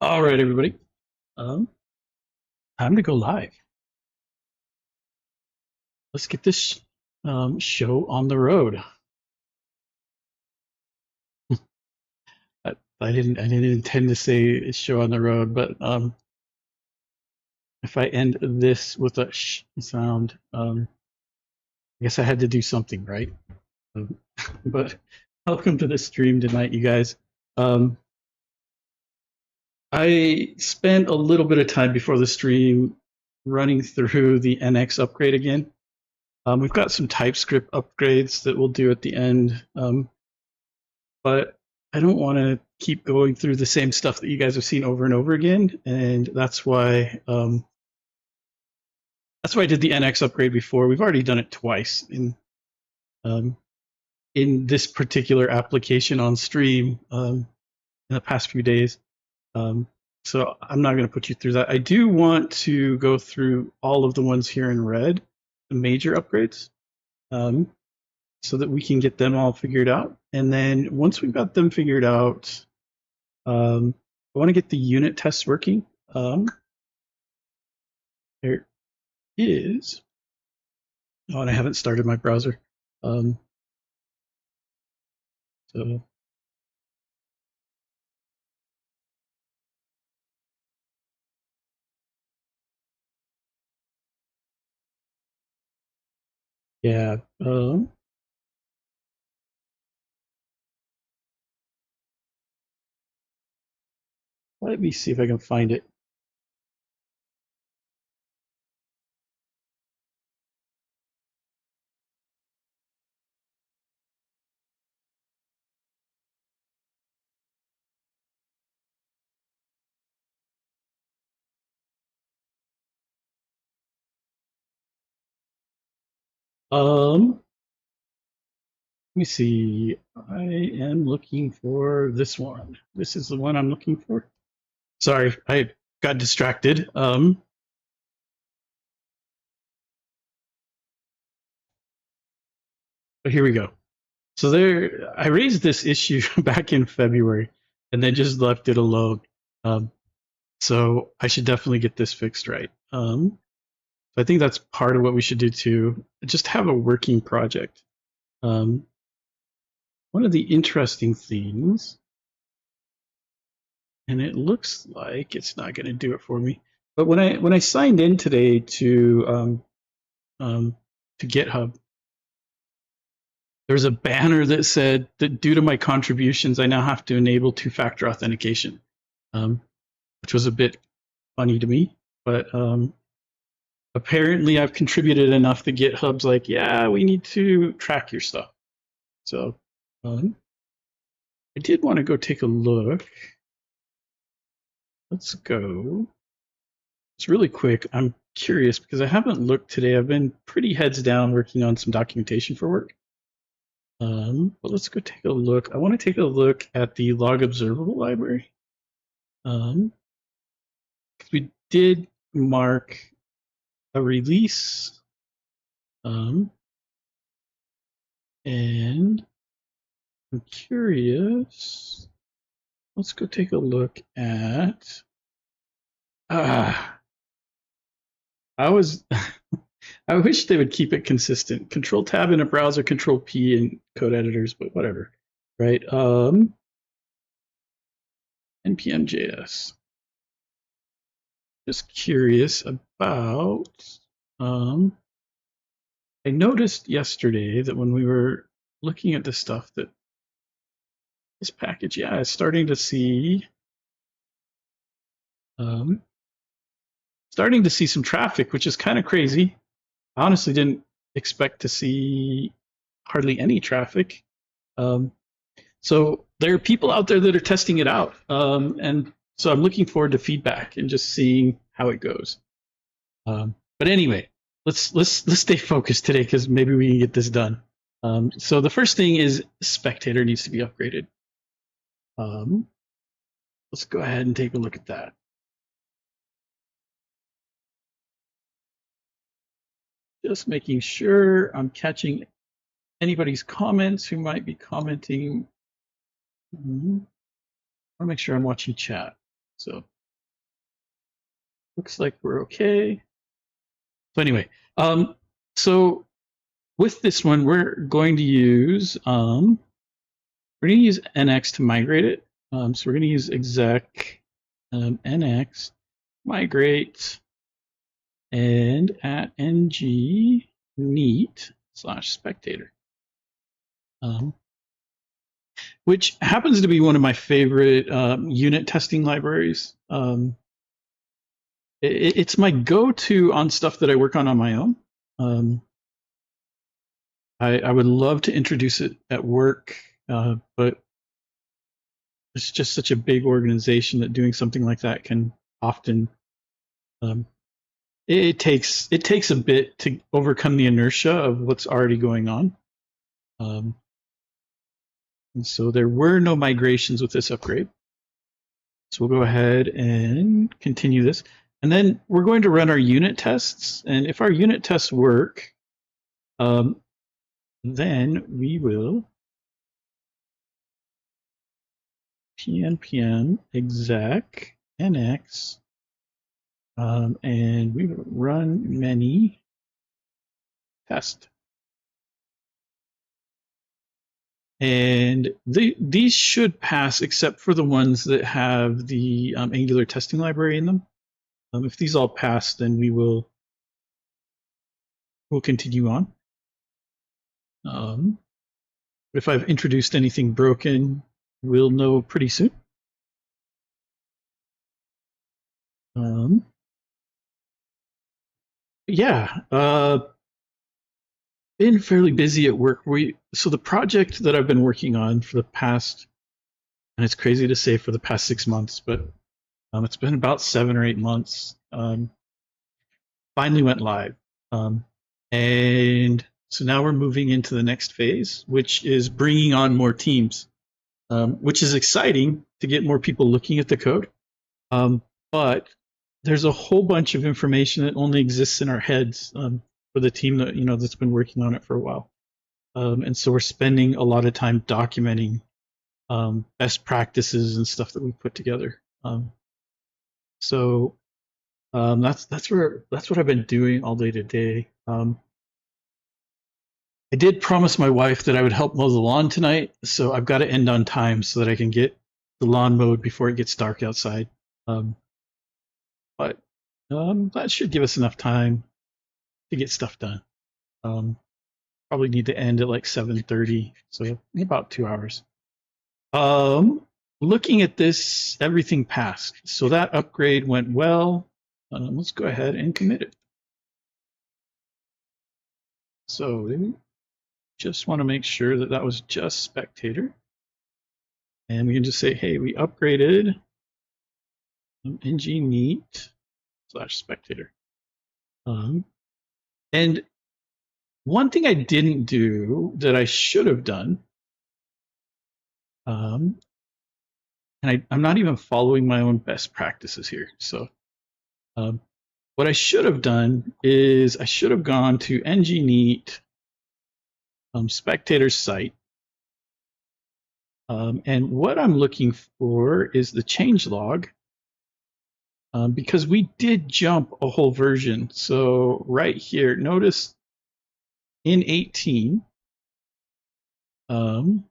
All right, everybody. Um, Time to go live. Let's get this show on the road. I didn't intend to say show on the road, but if I end this with a sh sound, I guess I had to do something, right? Um, but welcome to the stream tonight, you guys. Um, I spent a little bit of time before the stream running through the NX upgrade again. We've got some TypeScript upgrades that we'll do at the end. But I don't want to keep going through the same stuff that you guys have seen over and over again, and that's why I did the NX upgrade before. We've already done it twice um, in this particular application on stream in the past few days. Um, so I'm not going to put you through that. I do want to go through all of the ones here in red, the major upgrades, um, so that we can get them all figured out. And then once we've got them figured out, I want to get the unit tests working. There is. Oh, and I haven't started my browser. So yeah. Let me see if I can find it. Let me see. I am looking for this one. This is the one I'm looking for. Sorry, I got distracted. But here we go. So there, I raised this issue back in February, and then just left it alone. Um, so I should definitely get this fixed right. So I think that's part of what we should do too. Just have a working project. Um, One of the interesting things, and it looks like it's not going to do it for me, but when I signed in today to GitHub, there's a banner that said that due to my contributions, I now have to enable two-factor authentication, which was a bit funny to me, but apparently I've contributed enough that GitHub's like, yeah, we need to track your stuff. So I did want to go take a look. Let's go. It's really quick. I'm curious because I haven't looked today. I've been pretty heads down working on some documentation for work. But let's go take a look. I want to take a look at the log observable library. Because we did mark a release. And I'm curious. Let's go take a look at. I was. I wish they would keep it consistent. Control Tab in a browser, Control P in code editors, but whatever, right? npm.js. Just curious about. I noticed yesterday that when we were looking at this stuff, that this package, yeah, is starting to see. Starting to see some traffic, which is kind of crazy. I honestly didn't expect to see hardly any traffic. So there are people out there that are testing it out, and so I'm looking forward to feedback and just seeing how it goes. But anyway, let's stay focused today because maybe we can get this done. So the first thing is spectator needs to be upgraded. Let's go ahead and take a look at that. Just making sure I'm catching anybody's comments who might be commenting. I want to make sure I'm watching chat. So Looks like we're okay. So anyway, so with this one, we're going to use NX to migrate it. So we're going to use exec NX migrate and at ng neat / spectator, which happens to be one of my favorite unit testing libraries. It's my go-to on stuff that I work on my own. I would love to introduce it at work, but it's just such a big organization that doing something like that can often it takes a bit to overcome the inertia of what's already going on. And so there were no migrations with this upgrade. So we'll go ahead and continue this. And then we're going to run our unit tests. And if our unit tests work, then we will pnpm exec nx, and we will run many test. And these should pass, except for the ones that have the Angular testing library in them. If these all pass, then we'll continue on. If I've introduced anything broken, we'll know pretty soon. Yeah, been fairly busy at work. So the project that I've been working on for the past, and it's crazy to say for the past 6 months, but it's been about 7 or 8 months. Finally went live, and so now we're moving into the next phase, which is bringing on more teams, which is exciting to get more people looking at the code. But there's a whole bunch of information that only exists in our heads for the team that that's been working on it for a while, and so we're spending a lot of time documenting best practices and stuff that we put together. So that's what I've been doing all day today. I did promise my wife that I would help mow the lawn tonight, so I've got to end on time so that I can get the lawn mowed before it gets dark outside. But that should give us enough time to get stuff done. Probably need to end at like 7:30, so in about 2 hours. Looking at this, everything passed. So that upgrade went well. Let's go ahead and commit it. So just want to make sure that was just spectator. And we can just say, hey, we upgraded ng neat / spectator. And one thing I didn't do that I should have done, and I'm not even following my own best practices here. So what I should have done is I should have gone to ng neat spectator site. And what I'm looking for is the change log, because we did jump a whole version. So right here, notice in 18, they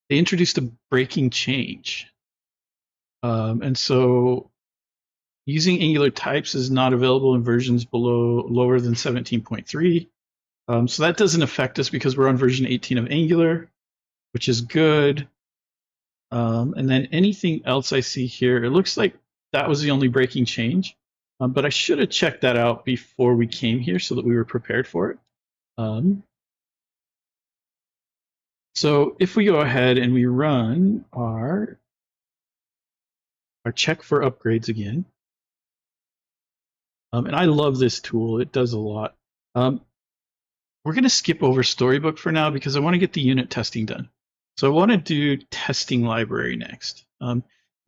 introduced a breaking change. And so using Angular types is not available in versions lower than 17.3. So that doesn't affect us because we're on version 18 of Angular, which is good. And then anything else I see here, it looks like that was the only breaking change. But I should have checked that out before we came here so that we were prepared for it. So if we go ahead and we run our check for upgrades again, and I love this tool, it does a lot. We're going to skip over Storybook for now because I want to get the unit testing done. So I want to do testing library next.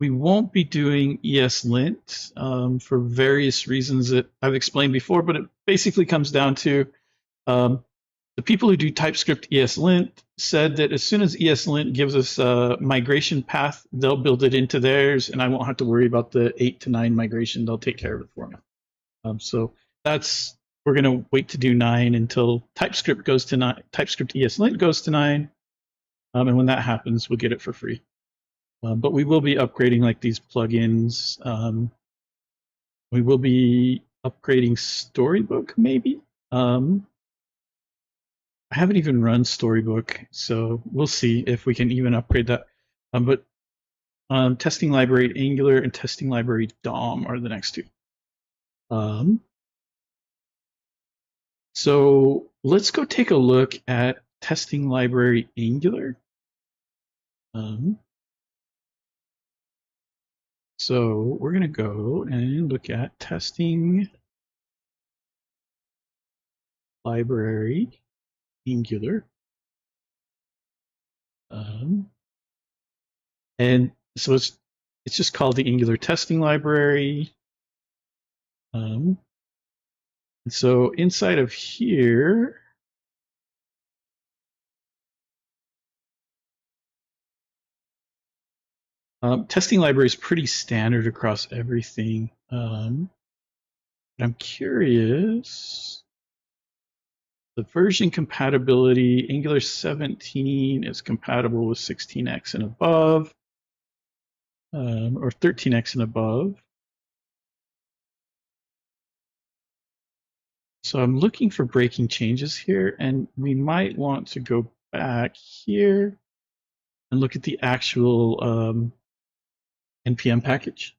We won't be doing ESLint for various reasons that I've explained before, but it basically comes down to the people who do TypeScript ESLint said that as soon as ESLint gives us a migration path, they'll build it into theirs, and I won't have to worry about the 8 to 9 migration. They'll take care of it for me. So that's we're going to wait to do 9 until TypeScript goes to 9. TypeScript ESLint goes to 9, and when that happens, we'll get it for free. But we will be upgrading like these plugins. We will be upgrading Storybook, maybe. I haven't even run Storybook, so we'll see if we can even upgrade that. But testing library Angular and testing library DOM are the next two. So let's go take a look at testing library Angular. So we're going to go and look at testing library Angular. And so it's just called the Angular testing library. And so inside of here, testing library is pretty standard across everything. I'm curious. The version compatibility, Angular 17 is compatible with 16x and above, or 13x and above. So I'm looking for breaking changes here, and we might want to go back here and look at the actual NPM package.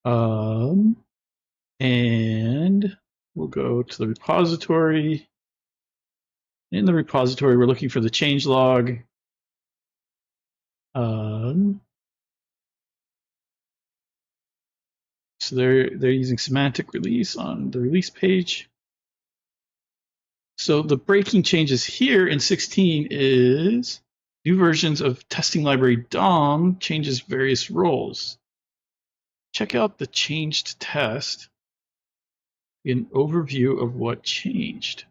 And we'll go to the repository. In the repository, we're looking for the changelog. So they're using semantic release on the release page. So the breaking changes here in 16 is new versions of testing library DOM changes various roles. Check out the changed test, an overview of what changed.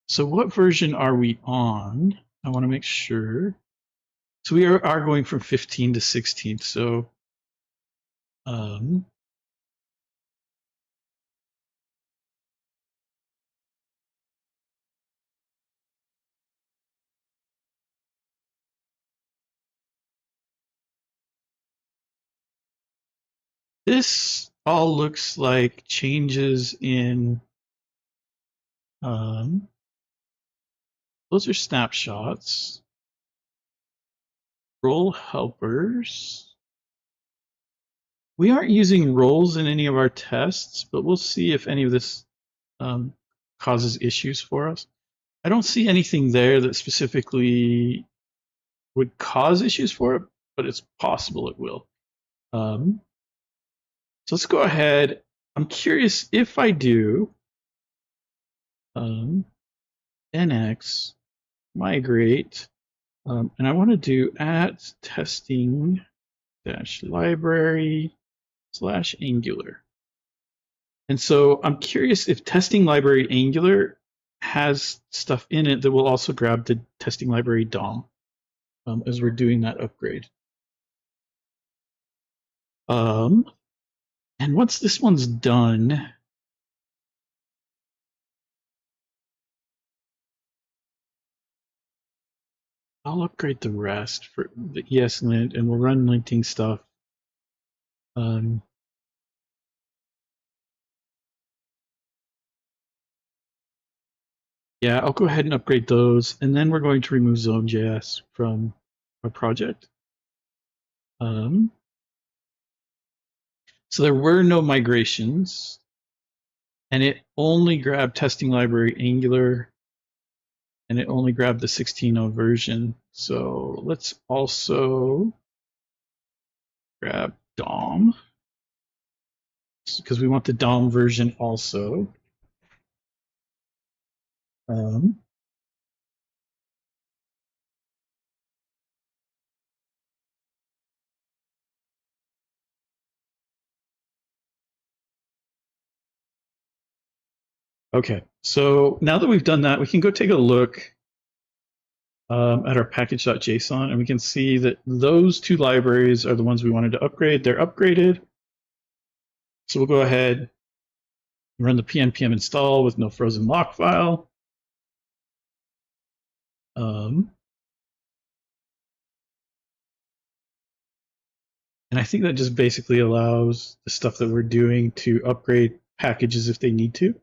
So what version are we on? I want to make sure. So we are going from 15 to 16. So this all looks like changes in those are snapshots. Role helpers. We aren't using roles in any of our tests, but we'll see if any of this causes issues for us. I don't see anything there that specifically would cause issues for it, but it's possible it will. So let's go ahead. I'm curious if I do nx migrate, and I want to do at testing dash library / Angular. And so I'm curious if testing library Angular has stuff in it that will also grab the testing library DOM as we're doing that upgrade. And once this one's done, I'll upgrade the rest for the ESLint, and we'll run linting stuff. Yeah, I'll go ahead and upgrade those, and then we're going to remove Zone.js from our project. So there were no migrations, and it only grabbed testing library Angular, and it only grabbed the 16.0 version. So let's also grab DOM, because we want the DOM version also. Okay, so now that we've done that, we can go take a look at our package.json, and we can see that those two libraries are the ones we wanted to upgrade. They're upgraded. So we'll go ahead and run the pnpm install with no frozen lock file. And I think that just basically allows the stuff that we're doing to upgrade packages if they need to.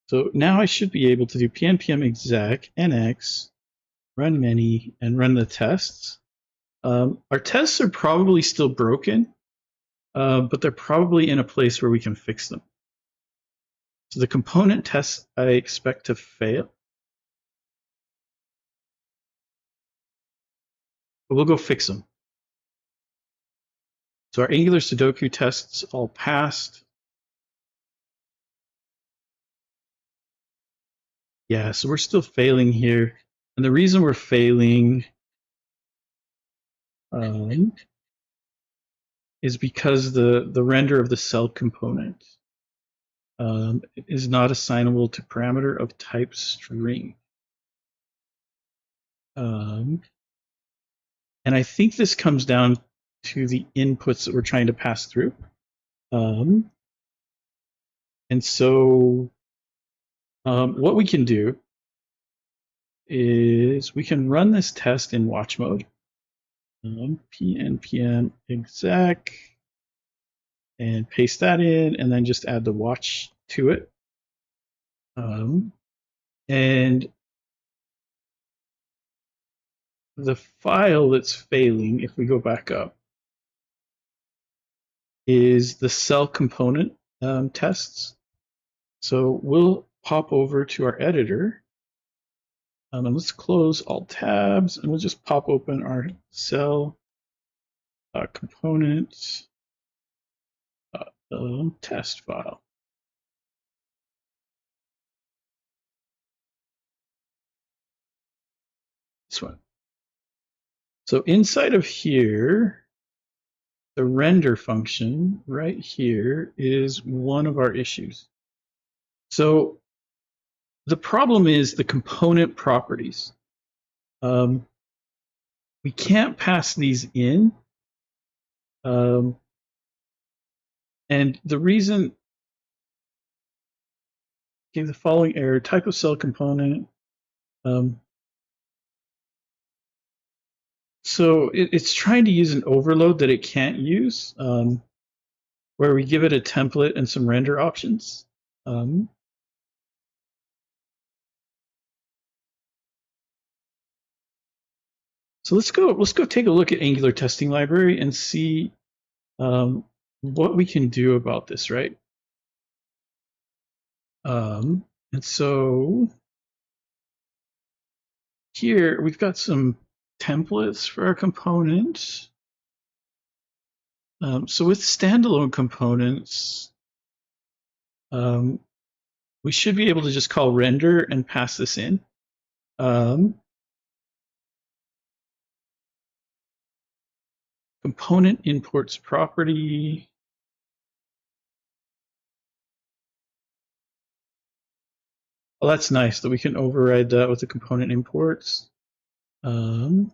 So now I should be able to do pnpm exec nx run many and run the tests. Our tests are probably still broken, but they're probably in a place where we can fix them. So the component tests I expect to fail, but we'll go fix them. So our Angular Sudoku tests all passed. Yeah, so we're still failing here. And the reason we're failing is because the render of the cell component is not assignable to parameter of type string. And I think this comes down to the inputs that we're trying to pass through. And so what we can do is we can run this test in watch mode. Pnpm exec and paste that in, and then just add the watch to it. And the file that's failing, if we go back up, is the cell component tests. So we'll pop over to our editor, and let's close all tabs, and we'll just pop open our cell component test file. This one. So inside of here, the render function right here is one of our issues. So the problem is the component properties. We can't pass these in. And the reason, the following error, type of cell component. So it's trying to use an overload that it can't use, where we give it a template and some render options. So let's go take a look at Angular testing library and see what we can do about this, right? And so here we've got some templates for our components. So with standalone components, we should be able to just call render and pass this in. Component imports property. Well, that's nice that we can override that with the component imports. So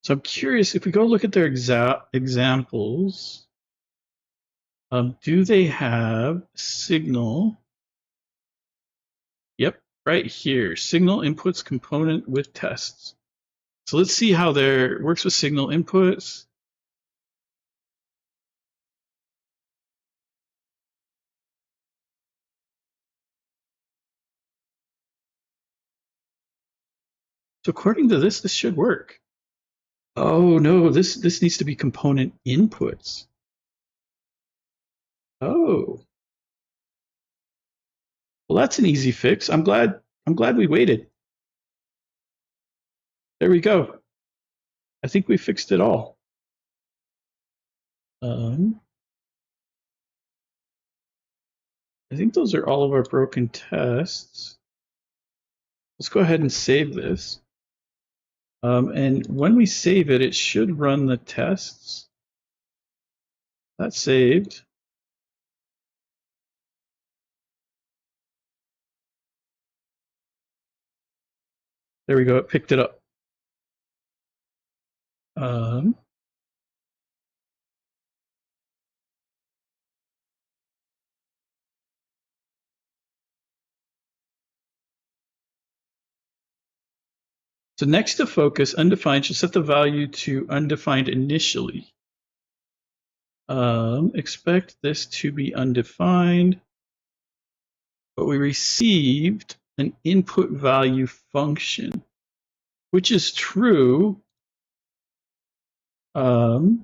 I'm curious, if we go look at their examples, do they have signal? Yep, right here, signal inputs component with tests. So let's see how there works with signal inputs. So according to this should work. Oh no, this needs to be component inputs. Oh. Well, that's an easy fix. I'm glad we waited. There we go. I think we fixed it all. I think those are all of our broken tests. Let's go ahead and save this. And when we save it, it should run the tests. That's saved. There we go. It picked it up. So next to focus, undefined should set the value to undefined initially. Expect this to be undefined, but we received an input value function, which is true. Because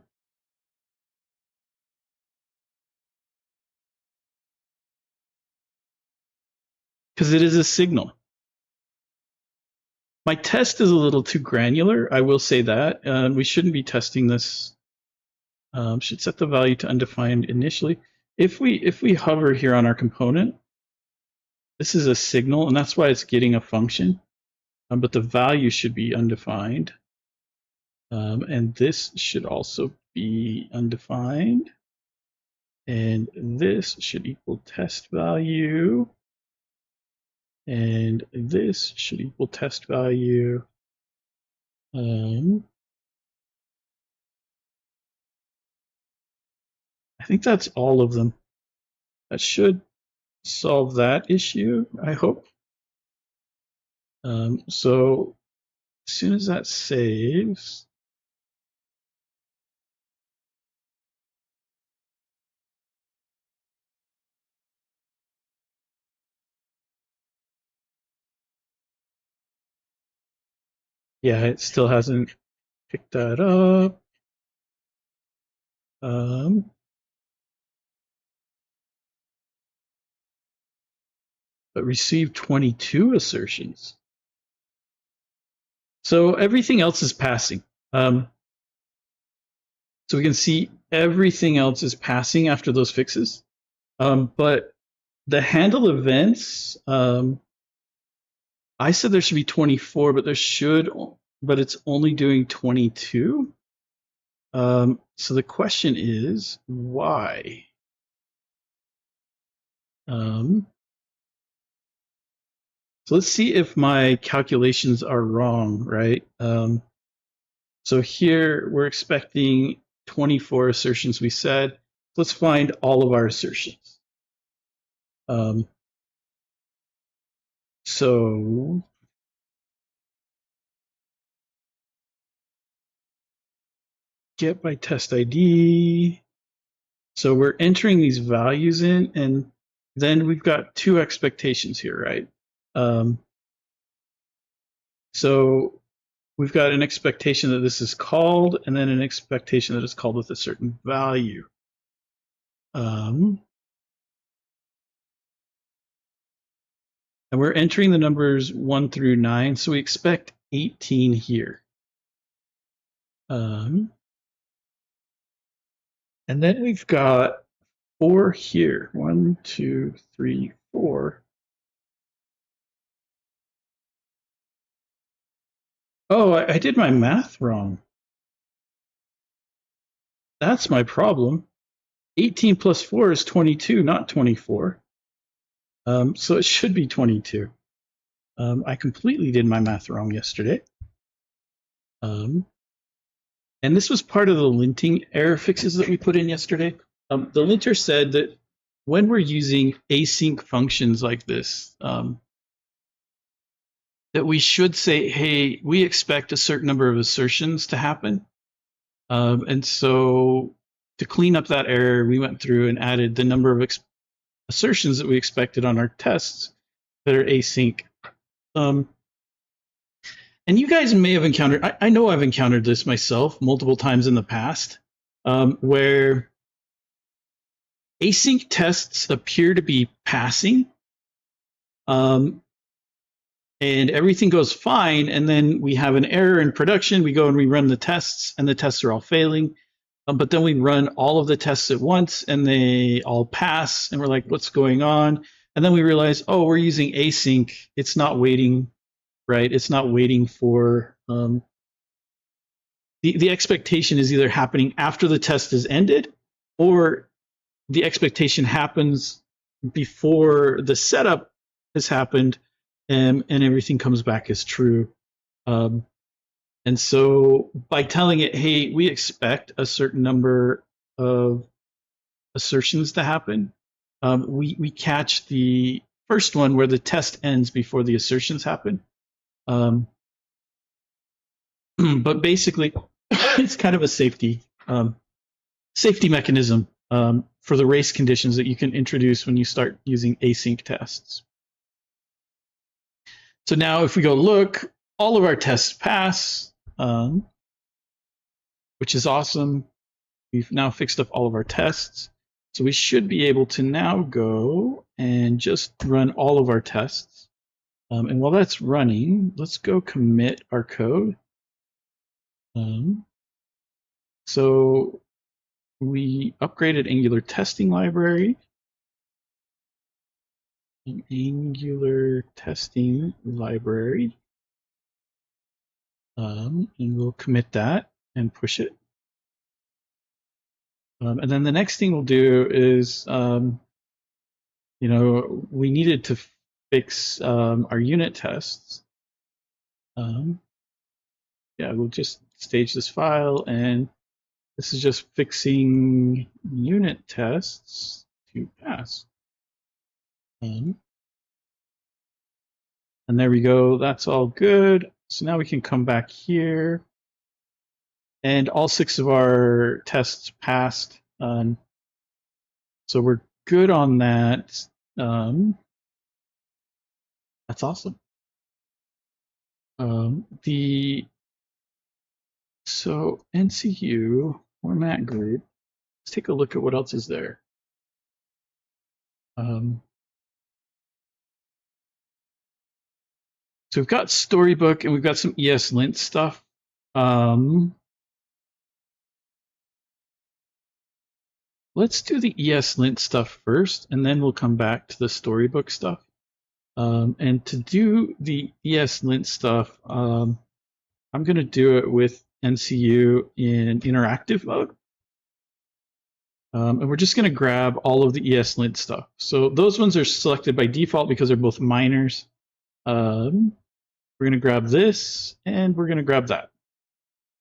it is a signal. My test is a little too granular. I will say that. We shouldn't be testing this. Should set the value to undefined initially. If we hover here on our component, this is a signal, and that's why it's getting a function. But the value should be undefined. And this should also be undefined. And this should equal test value. And this should equal test value. I think that's all of them. That should solve that issue, I hope. So as soon as that saves, yeah, it still hasn't picked that up. But received 22 assertions. So everything else is passing. So we can see everything else is passing after those fixes. But the handle events, I said there should be 24, but it's only doing 22. So the question is, why? So let's see if my calculations are wrong, right? So here we're expecting 24 assertions, we said. Let's find all of our assertions. So get by test ID. So we're entering these values in, and then we've got two expectations here, right? So we've got an expectation that this is called, and then an expectation that it's called with a certain value. And we're entering the numbers 1 through 9, so we expect 18 here. And then we've got 4 here. 1, 2, 3, 4. Oh, I did my math wrong. That's my problem. 18 plus 4 is 22, not 24. So it should be 22. I completely did my math wrong yesterday. And this was part of the linting error fixes that we put in yesterday. The linter said that when we're using async functions like this, that we should say, hey, we expect a certain number of assertions to happen. And so to clean up that error, we went through and added the number of assertions that we expected on our tests that are async. And you guys may have encountered, I know I've encountered this myself multiple times in the past, where async tests appear to be passing, and everything goes fine, and then we have an error in production. We go and we run the tests, and the tests are all failing. But then we run all of the tests at once, and they all pass, and we're like, what's going on? And then we realize, oh, we're using async. It's not waiting, right? It's not waiting for the expectation is either happening after the test is ended, or the expectation happens before the setup has happened, and everything comes back as true. Um, and so by telling it, hey, we expect a certain number of assertions to happen, we catch the first one where the test ends before the assertions happen. But basically, it's kind of a safety mechanism for the race conditions that you can introduce when you start using async tests. So now if we go look, all of our tests pass, which is awesome. We've now fixed up all of our tests. So we should be able to now go and just run all of our tests. And while that's running, let's go commit our code. So we upgraded Angular testing library. An Angular testing library. And we'll commit that and push it. And then the next thing we'll do is, we needed to fix our unit tests. We'll just stage this file, and this is just fixing unit tests to pass. And there we go. That's all good. So now we can come back here. And all 6 of our tests passed. So we're good on that. That's awesome. So NCU format group. Let's take a look at what else is there. So we've got Storybook and we've got some ESLint stuff. Let's do the ESLint stuff first, and then we'll come back to the Storybook stuff. And to do the ESLint stuff, I'm going to do it with NCU in interactive mode. And we're just going to grab all of the ESLint stuff. So those ones are selected by default because they're both minors. We're going to grab this, and we're going to grab that.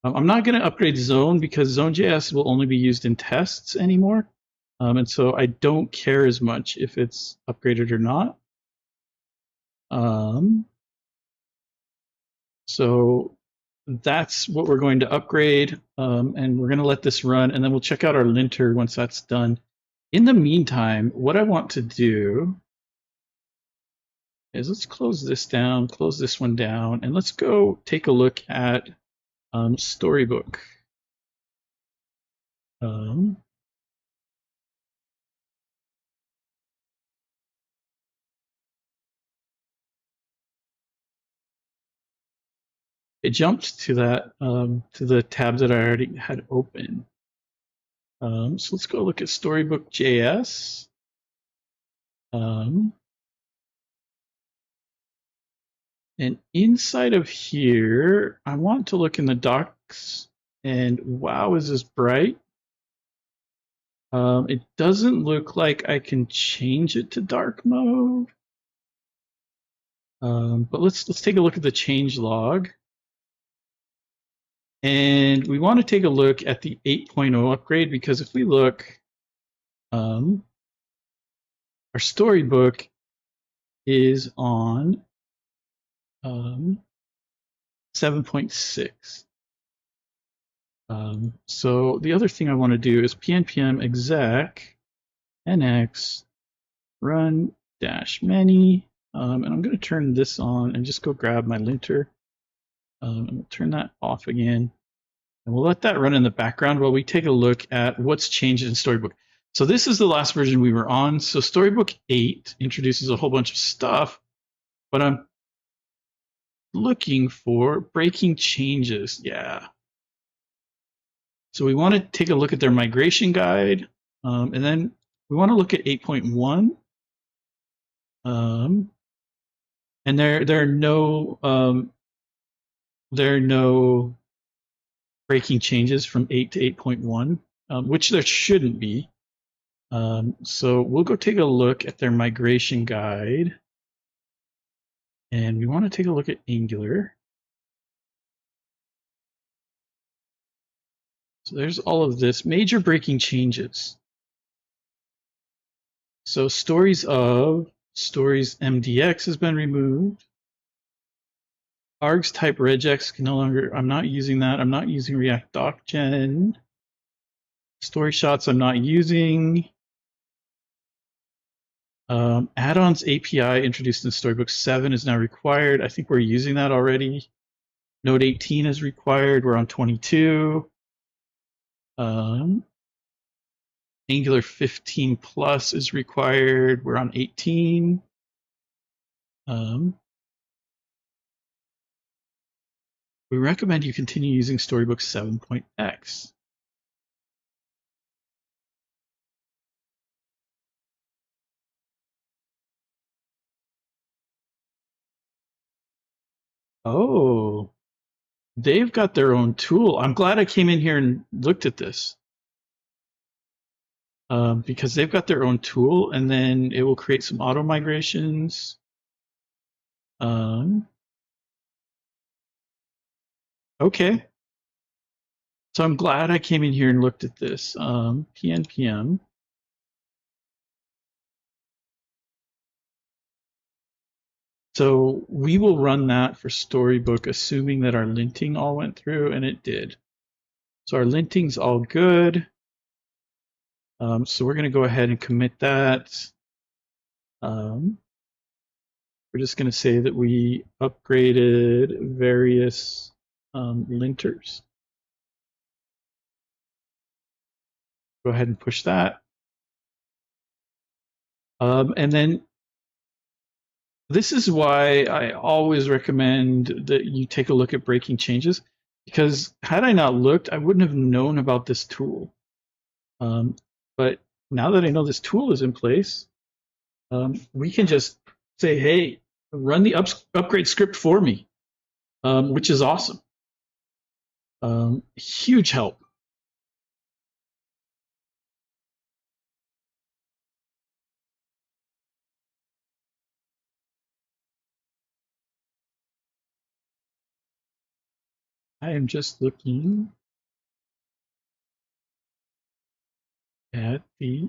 I'm not going to upgrade Zone because Zone.js will only be used in tests anymore. And so I don't care as much if it's upgraded or not. So that's what we're going to upgrade. And we're going to let this run, and then we'll check out our linter once that's done. In the meantime, what I want to do is let's close this down, close this one down, and let's go take a look at Storybook. It jumped to that to the tab that I already had open. So let's go look at Storybook.js. And inside of here, I want to look in the docs, and wow, is this bright? It doesn't look like I can change it to dark mode. But let's take a look at the change log. And we want to take a look at the 8.0 upgrade, because if we look, our Storybook is on 7.6. So the other thing I want to do is pnpm exec nx run -many, and I'm going to turn this on and just go grab my linter. And we'll turn that off again, and we'll let that run in the background while we take a look at what's changed in Storybook. So this is the last version we were on. So Storybook 8 introduces a whole bunch of stuff, but I'm looking for breaking changes. Yeah. So we want to take a look at their migration guide, and then we want to look at 8.1. And there are no breaking changes from 8 to 8.1. which there shouldn't be. So we'll go take a look at their migration guide. And we want to take a look at Angular. So there's all of this. Major breaking changes. So stories MDX has been removed. Args type regex can no longer, I'm not using that. I'm not using React DocGen. Story shots I'm not using. Add-ons API introduced in Storybook 7 is now required. I think we're using that already. Node 18 is required. We're on 22. Angular 15 plus is required. We're on 18. We recommend you continue using Storybook 7.x. Oh, they've got their own tool. I'm glad I came in here and looked at this. Because they've got their own tool, and then it will create some auto migrations. Okay. So I'm glad I came in here and looked at this. PNPM. So we will run that for Storybook, assuming that our linting all went through, and it did. So our linting's all good. So we're going to go ahead and commit that. We're just going to say that we upgraded various linters. Go ahead and push that. And then this is why I always recommend that you take a look at breaking changes, because had I not looked, I wouldn't have known about this tool. But now that I know this tool is in place, we can just say, hey, run the upgrade script for me, which is awesome. Huge help. I am just looking at the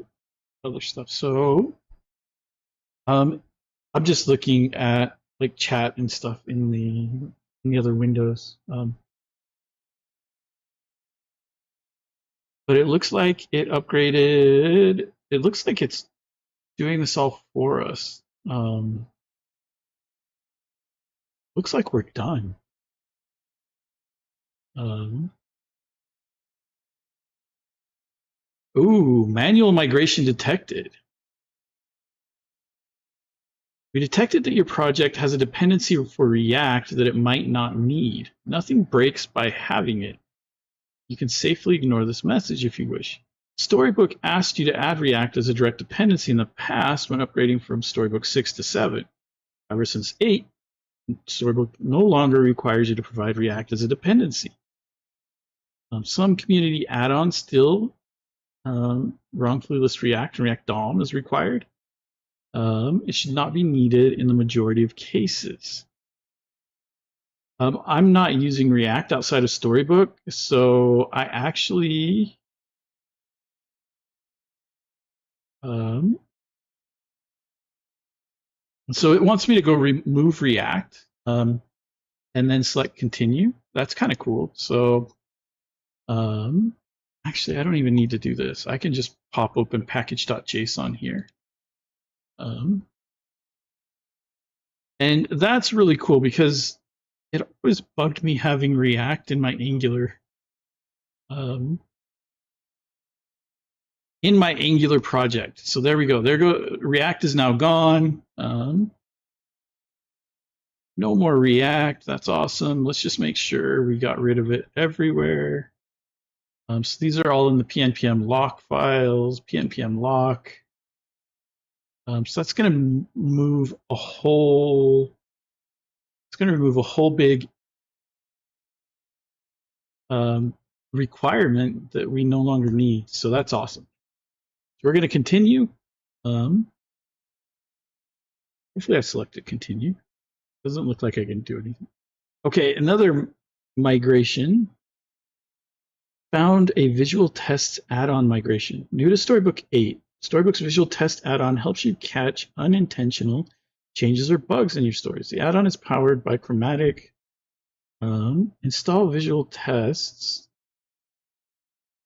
other stuff. So I'm just looking at like chat and stuff in the other windows. But it looks like it upgraded. It looks like it's doing this all for us. Looks like we're done. Ooh, manual migration detected. We detected that your project has a dependency for React that it might not need. Nothing breaks by having it. You can safely ignore this message if you wish. Storybook asked you to add React as a direct dependency in the past when upgrading from Storybook 6 to 7. Ever since 8, Storybook no longer requires you to provide React as a dependency. Some community add-ons still wrongfully list React and React DOM is required. It should not be needed in the majority of cases. I'm not using React outside of Storybook, so I actually so it wants me to go remove React and then select continue. That's kind of cool. So actually, I don't even need to do this. I can just pop open package.json here. And that's really cool because it always bugged me having React in my Angular. In my Angular project. So there we go. React is now gone. No more React. That's awesome. Let's just make sure we got rid of it everywhere. So these are all in the PNPM lock files, PNPM lock. So that's going to move a whole. It's going to remove a whole big requirement that we no longer need. So that's awesome. So we're going to continue. Um, Hopefully I selected continue. Doesn't look like I can do anything. Okay, another migration. Found a visual tests add-on migration. New to Storybook 8. Storybook's visual test add-on helps you catch unintentional changes or bugs in your stories. The add-on is powered by Chromatic. Install visual tests.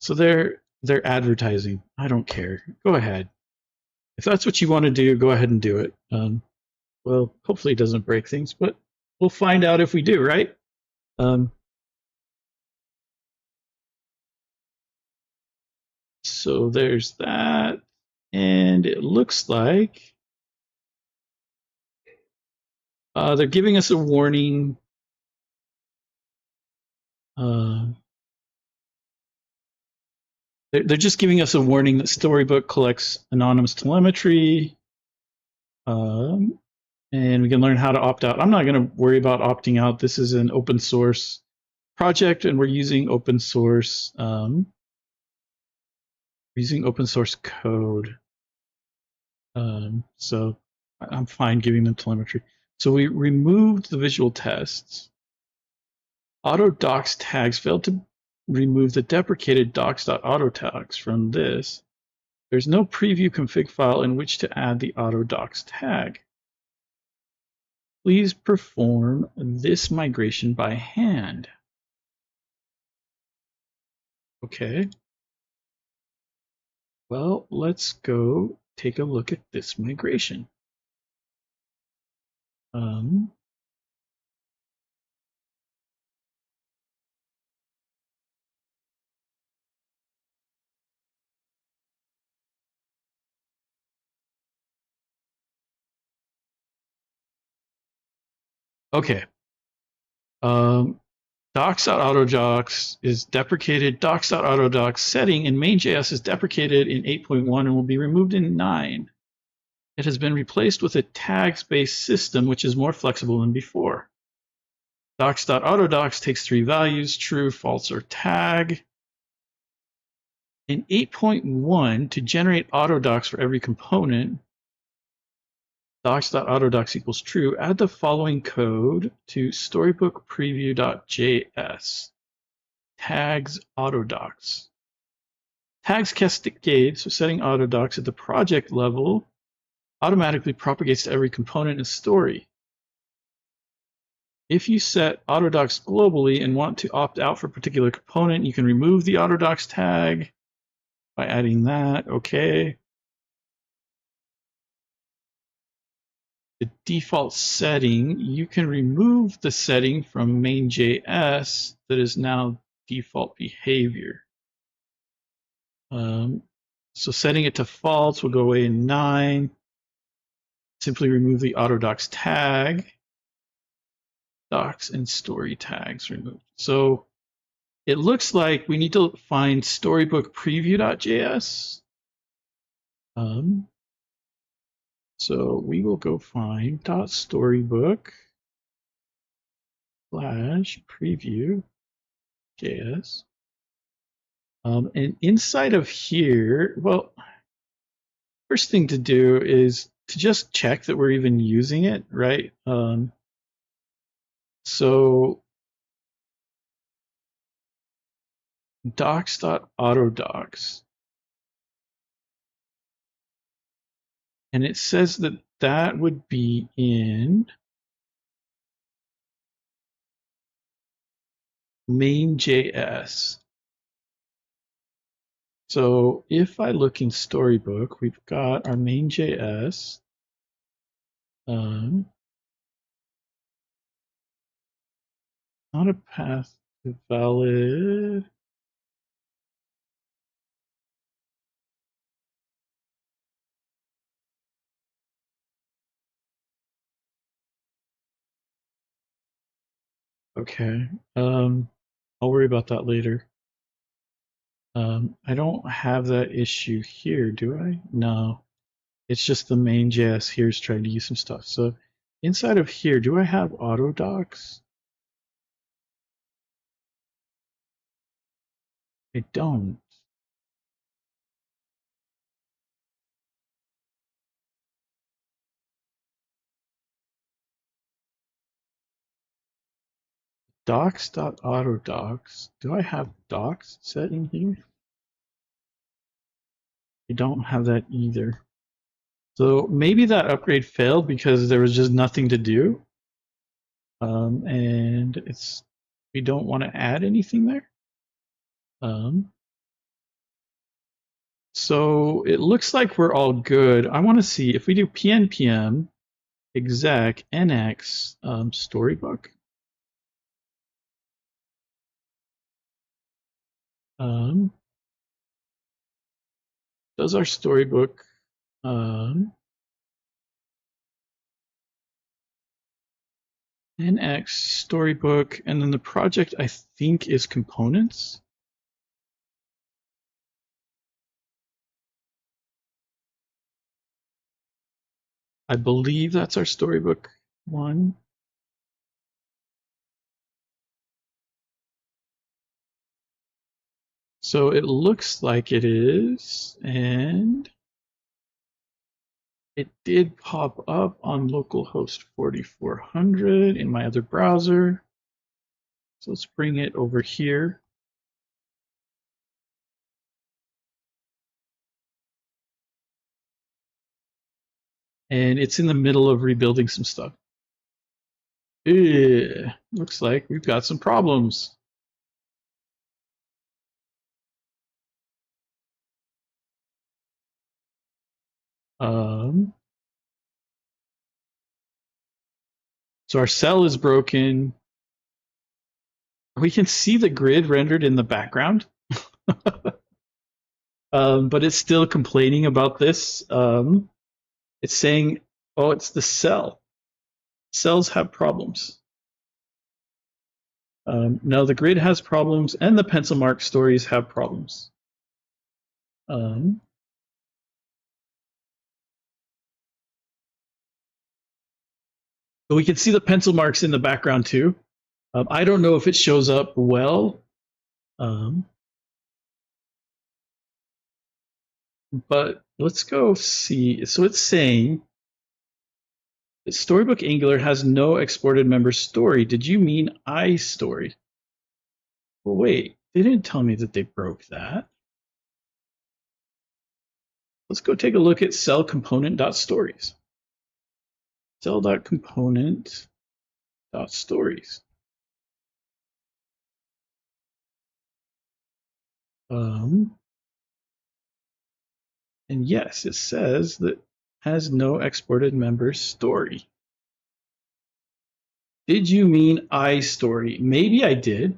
So they're advertising. I don't care. Go ahead. If that's what you want to do, go ahead and do it. Well, hopefully it doesn't break things, but we'll find out if we do, right? So there's that. And it looks like they're giving us a warning. They're just giving us a warning that Storybook collects anonymous telemetry. And we can learn how to opt out. I'm not going to worry about opting out. This is an open source project, and we're using open source code. So I'm fine giving them telemetry. So we removed the visual tests. Auto docs tags failed to remove the deprecated docs.auto tags from this. There's no preview config file in which to add the auto docs tag. Please perform this migration by hand. Okay. Well, let's go take a look at this migration. Okay. Docs.autodocs is deprecated. Docs.autodocs setting in main.js is deprecated in 8.1 and will be removed in 9. It has been replaced with a tags-based system, which is more flexible than before. Docs.autodocs takes 3 values, true, false, or tag. In 8.1, to generate autodocs for every component, docs.autodocs equals true, add the following code to storybookpreview.js. Tags autodocs. Tags cascade, so setting autodocs at the project level automatically propagates to every component in story. If you set autodocs globally and want to opt out for a particular component, you can remove the autodocs tag by adding that. Okay. The default setting, you can remove the setting from main.js that is now default behavior. So setting it to false will go away in 9. Simply remove the autodocs tag. Docs and story tags removed. So it looks like we need to find storybook preview.js. So we will go find .storybook / preview.js. And inside of here, well, first thing to do is to just check that we're even using it, right? So docs.autodocs. And it says that that would be in main.js. So if I look in Storybook, we've got our main.js. Not a path to valid. Okay. I'll worry about that later. I don't have that issue here, do I? No. It's just the main.js here is trying to use some stuff. So inside of here, do I have autodocs? I don't. Docs.autodocs. Do I have docs set in here? I don't have that either. So maybe that upgrade failed because there was just nothing to do. And we don't want to add anything there. So it looks like we're all good. I want to see if we do pnpm exec nx storybook. Does our storybook nx storybook, and then the project I think is components. I believe that's our storybook one. So it looks like it is, and it did pop up on localhost 4400 in my other browser. So let's bring it over here. And it's in the middle of rebuilding some stuff. Looks like we've got some problems. So our cell is broken. We can see the grid rendered in the background. But it's still complaining about this. It's saying, oh, it's the cell. Cells have problems. No, the grid has problems, and the pencil mark stories have problems. But we can see the pencil marks in the background too. I don't know if it shows up well, but let's go see. So it's saying that Storybook Angular has no exported member story. Did you mean iStory? Well, wait, they didn't tell me that they broke that. Let's go take a look at cell component.stories. Cell.component.stories. And yes, it says that has no exported member story. Did you mean iStory? Maybe I did.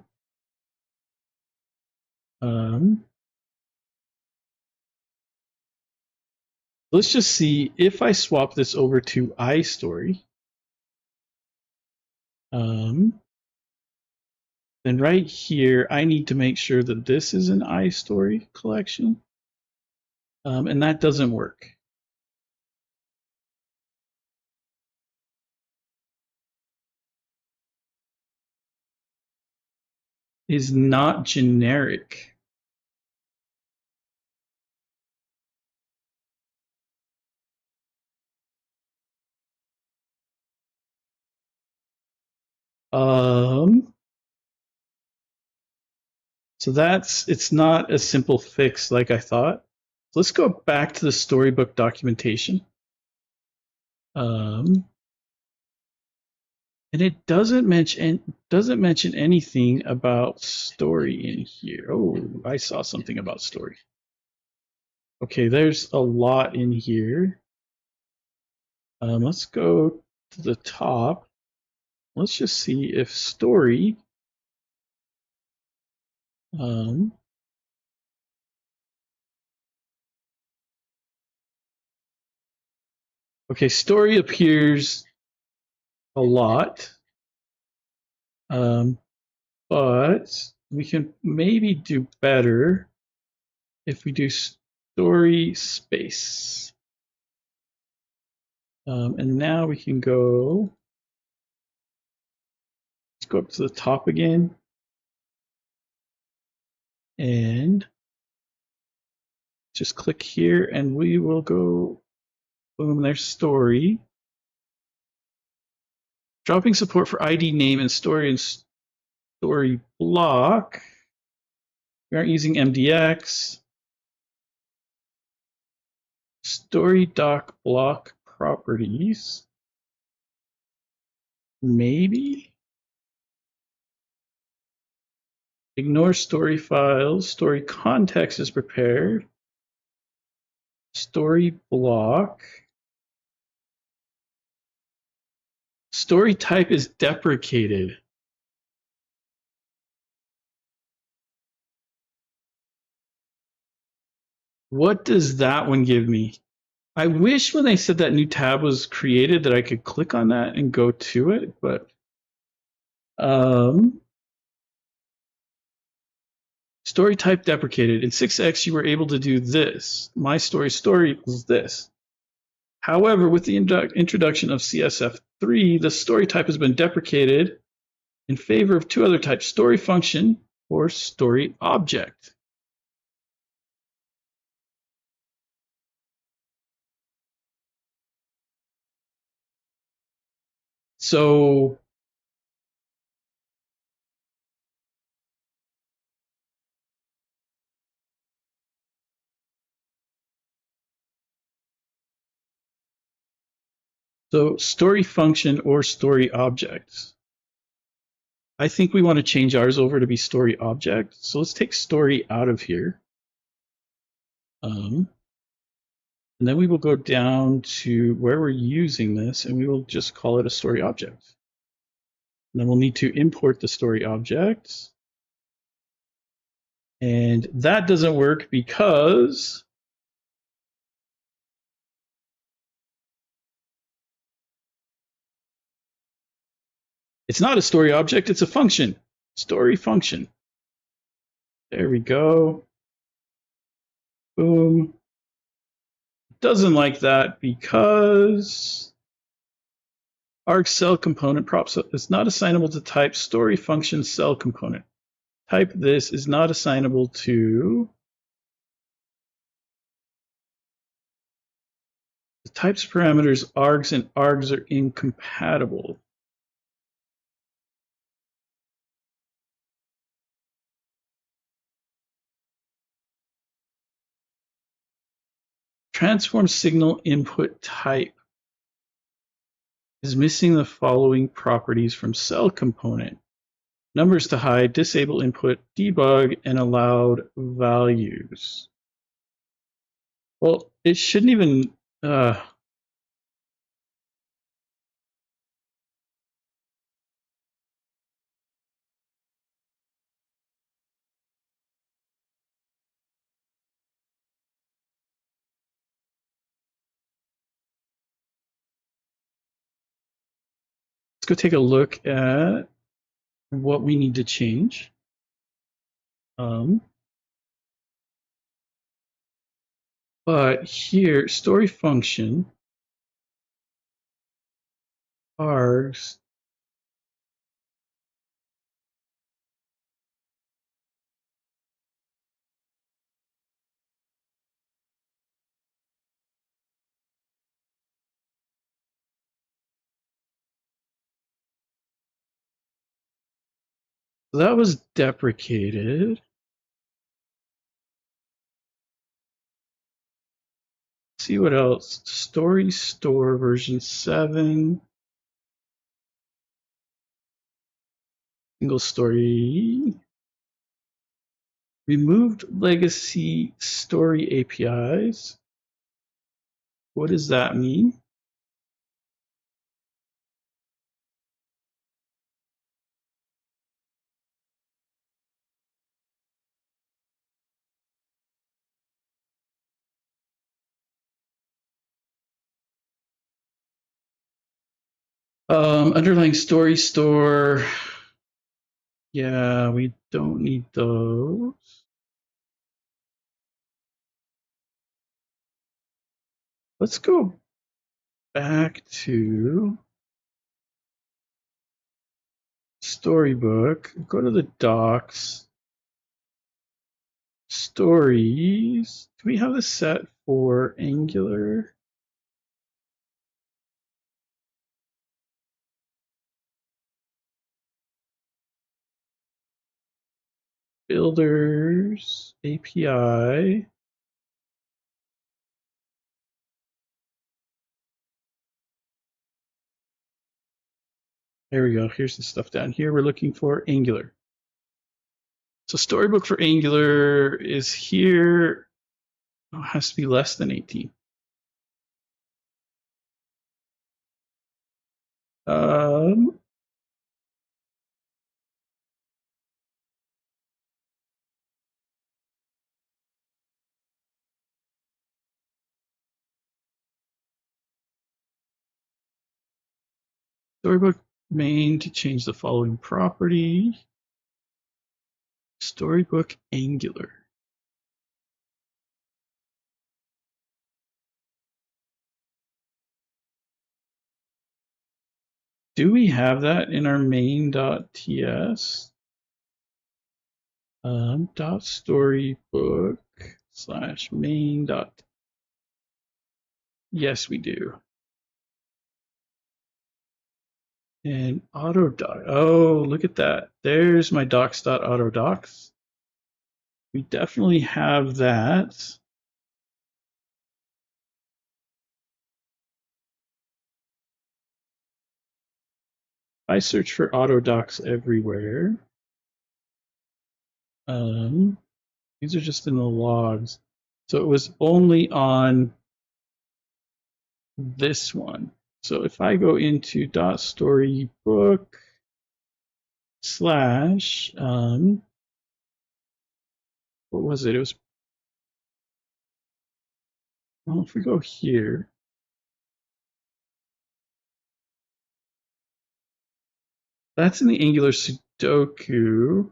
Let's just see if I swap this over to iStory. Then right here, I need to make sure that this is an iStory collection. And that doesn't work. Is not generic. So it's not a simple fix like I thought. Let's go back to the storybook documentation. And it doesn't mention anything about story in here. Oh, I saw something about story. Okay, there's a lot in here. Let's go to the top. Let's just see if story okay, story appears a lot, but we can maybe do better if we do story space. And now we can go, let's go up to the top again. And just click here and we will go, boom, there's story. Dropping support for ID name and story block. We aren't using MDX. Story doc block properties. Maybe. Ignore story files. Story context is prepared. Story block. Story type is deprecated. What does that one give me? I wish when they said that new tab was created that I could click on that and go to it, but story type deprecated. In 6x, you were able to do this. My story equals this. However, with the introduction of CSF3, the story type has been deprecated in favor of two other types, story function or story object. So story function or story objects. I think we want to change ours over to be story object. So let's take story out of here. And then we will go down to where we're using this and we will just call it a story object. And then we'll need to import the story object. And that doesn't work because it's not a story object, it's a function. Story function. There we go. Boom. Doesn't like that because arg cell component props is not assignable to type story function cell component. Type this is not assignable to the types parameters args and args are incompatible. Transform signal input type is missing the following properties from cell component. Numbers to hide, disable input, debug, and allowed values. Well, it shouldn't even... let's go take a look at what we need to change. But here, story function, args, that was deprecated. Let's see what else. Story store version 7. Single story. Removed legacy story APIs. What does that mean? Underlying story store. Yeah, we don't need those. Let's go back to Storybook, go to the docs. stories. Do we have this set for Angular? Builders, API. There we go. Here's the stuff down here. We're looking for Angular. So storybook for Angular is here. Oh, it has to be less than 18. Um, Storybook main to change the following property. Storybook Angular. Do we have that in our main.ts? Dot storybook slash main dot. Yes, we do. And autodoc. Oh, look at that. There's my docs.autodocs. We definitely have that. I search for autodocs everywhere. These are just in the logs. So it was only on this one. So if I go into .storybook slash, what was it? It was, well, if we go here, that's in the Angular Sudoku.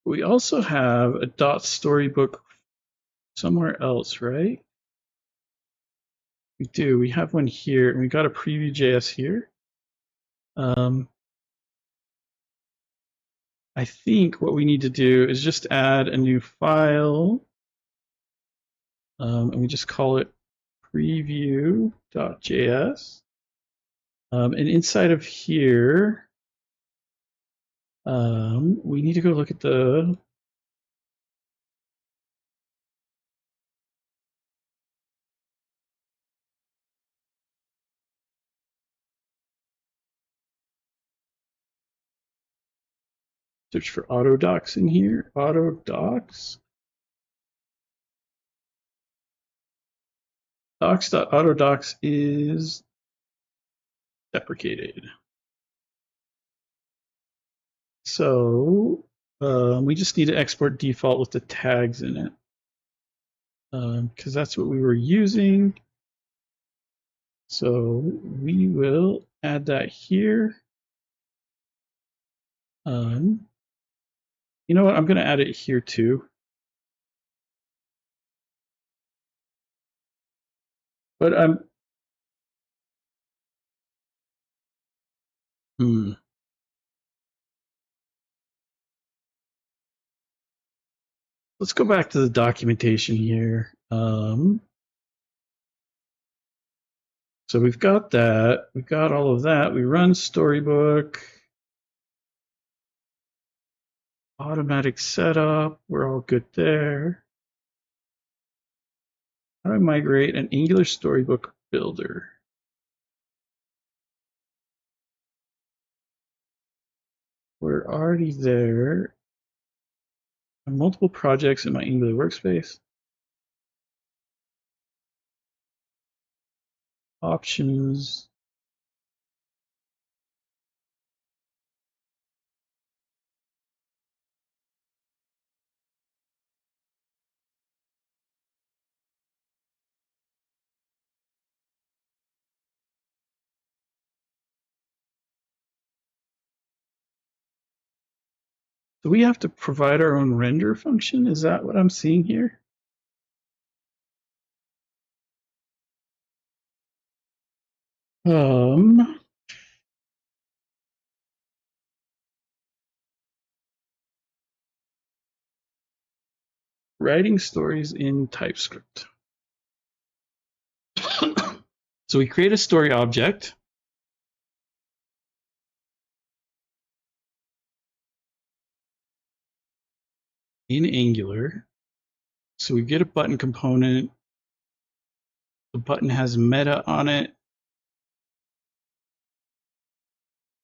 We also have a .storybook somewhere else, right? We do. We have one here, and we got a preview.js here. I think what we need to do is just add a new file, and we just call it preview.js. And inside of here, we need to go look at the search for autodocs in here. Autodocs. Docs.autodocs is deprecated. So we just need to export default with the tags in it, because that's what we were using. So we will add that here. You know what? I'm going to add it here too. But let's go back to the documentation here. So we've got that. We've got all of that. We run Storybook. Automatic setup. We're all good there. How do I migrate an Angular Storybook builder? We're already there. I have multiple projects in my Angular workspace. Options. Do we have to provide our own render function? Is that what I'm seeing here? writing stories in TypeScript. So we create a story object. In Angular. So we get a button component. The button has meta on it.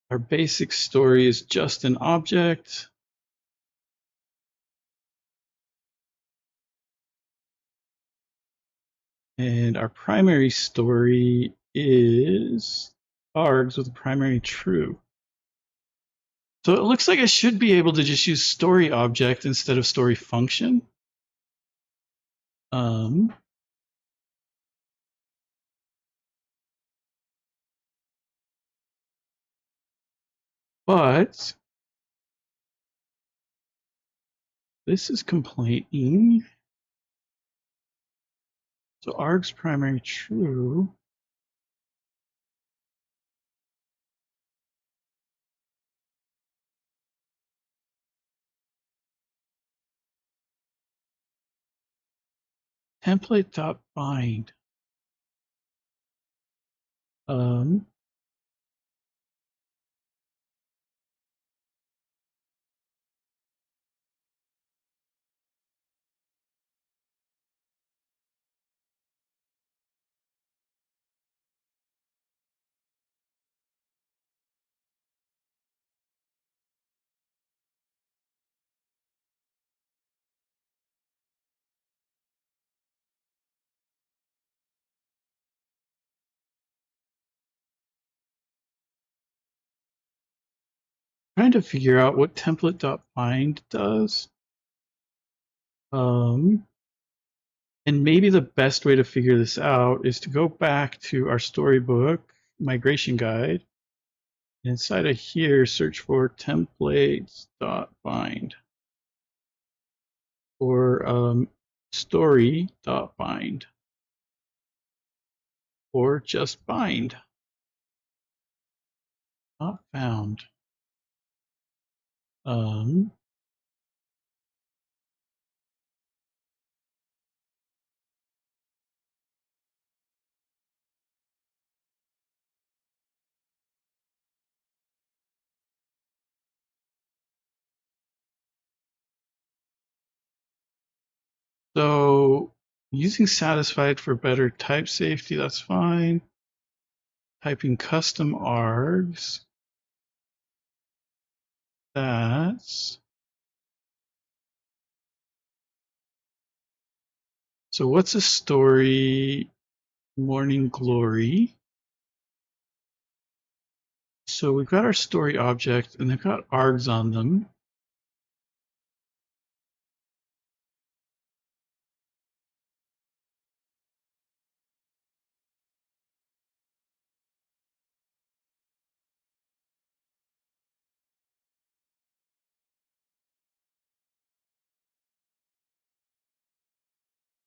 Our basic story is just an object. And our primary story is args with a primary true. So it looks like I should be able to just use story object instead of story function. But this is complaining. So arg's primary true. Template.bind. Trying to figure out what template.bind does. And maybe the best way to figure this out is to go back to our storybook migration guide. Inside of here, search for templates.bind or story.bind or just bind. Not found. So using satisfied for better type safety, that's fine. Typing custom args, that's. So what's a story? Morning Glory. So we've got our story object and they've got args on them.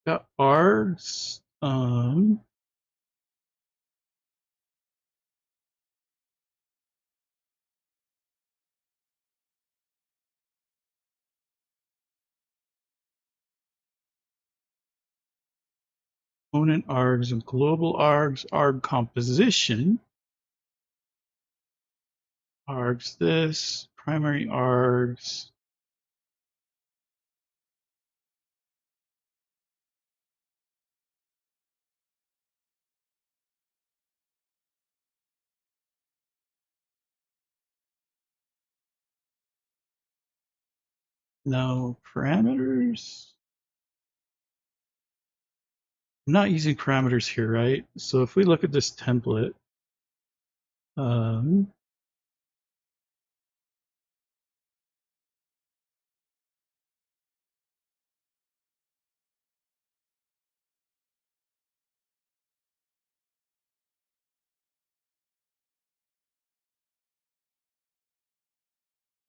Got args. Component args and global args, arg composition. Args this, primary args. No parameters. I'm not using parameters here, right? So if we look at this template,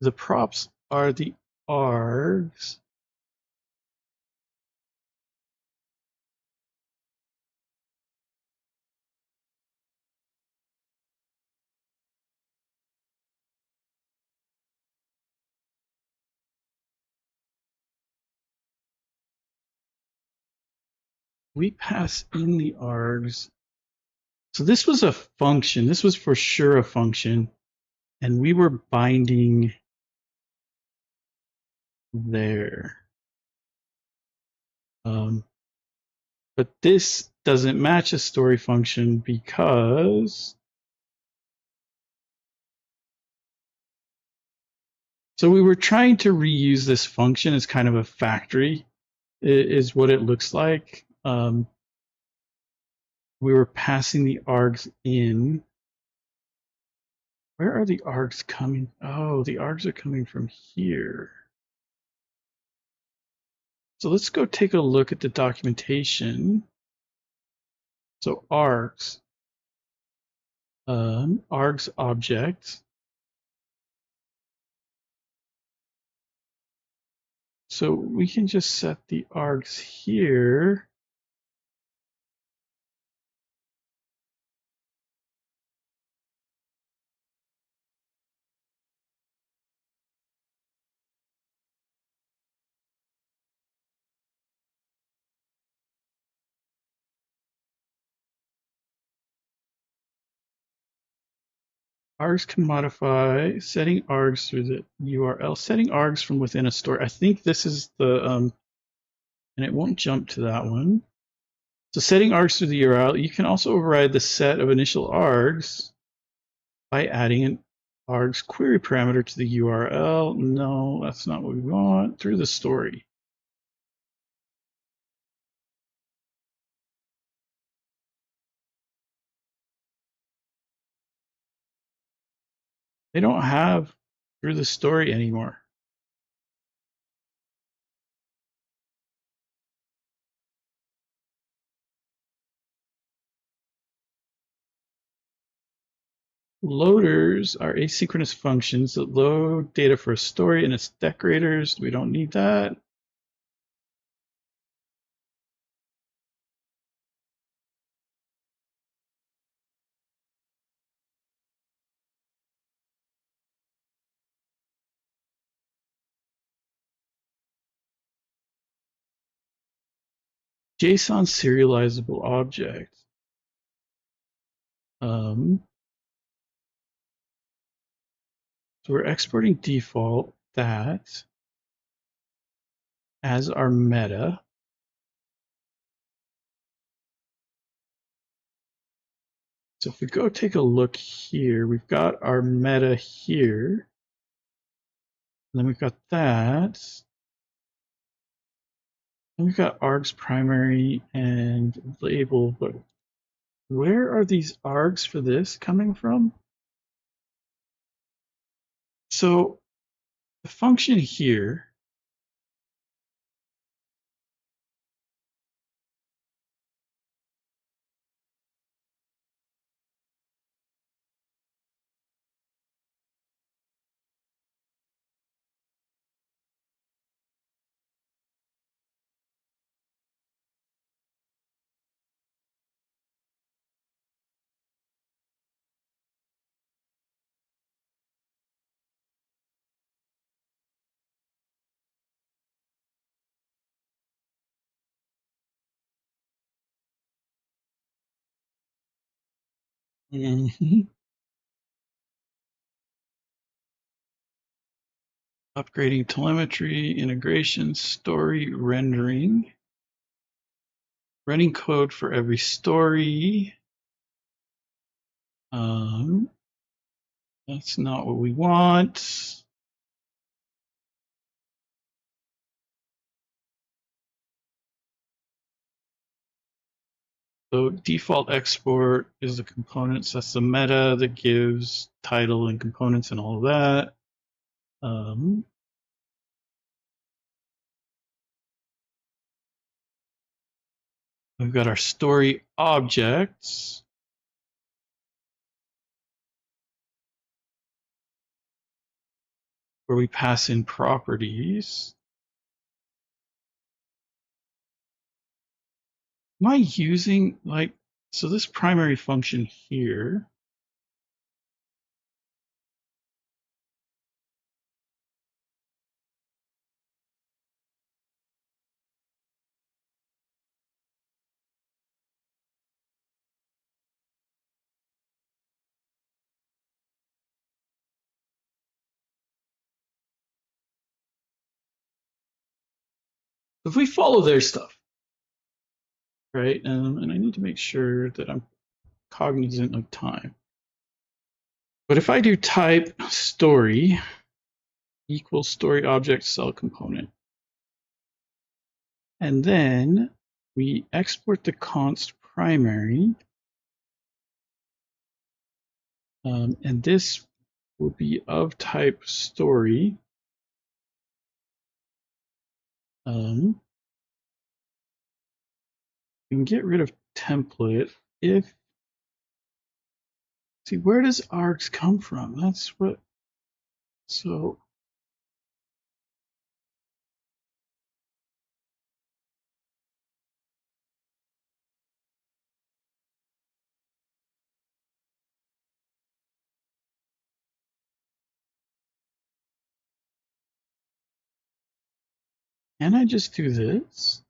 the props are the args. we pass in the args. So this was a function. This was for sure a function. And we were binding there. But this doesn't match a story function because so we were trying to reuse this function as kind of a factory is what it looks like. We were passing the args in. Where are the args coming? Oh, the args are coming from here. So let's go take a look at the documentation. So args, args object. So we can just set the args here. Args can modify setting args through the URL, setting args from within a story. I think this is the, and it won't jump to that one. So setting args through the URL, you can also override the set of initial args by adding an args query parameter to the URL. No, that's not what we want. Through the story. They don't have through the story anymore. Loaders are asynchronous functions that load data for a story and its decorators. We don't need that. JSON serializable object. So we're exporting default that as our meta. So if we go take a look here, we've got our meta here. And then we've got that. And we've got args primary and label, but where are these args for this coming from? So the function here upgrading telemetry, integration, story, rendering, running code for every story. That's not what we want. So default export is the components. That's the meta that gives title and components and all of that. We've got our story objects. Where we pass in properties. Am I using so this primary function here, If we follow their stuff, right, and I need to make sure that I'm cognizant of time. But if I do type story equals story object cell component, and then we export the const primary, and this will be of type story. We can get rid of template if, see, where does args come from? That's what, so can I just do this?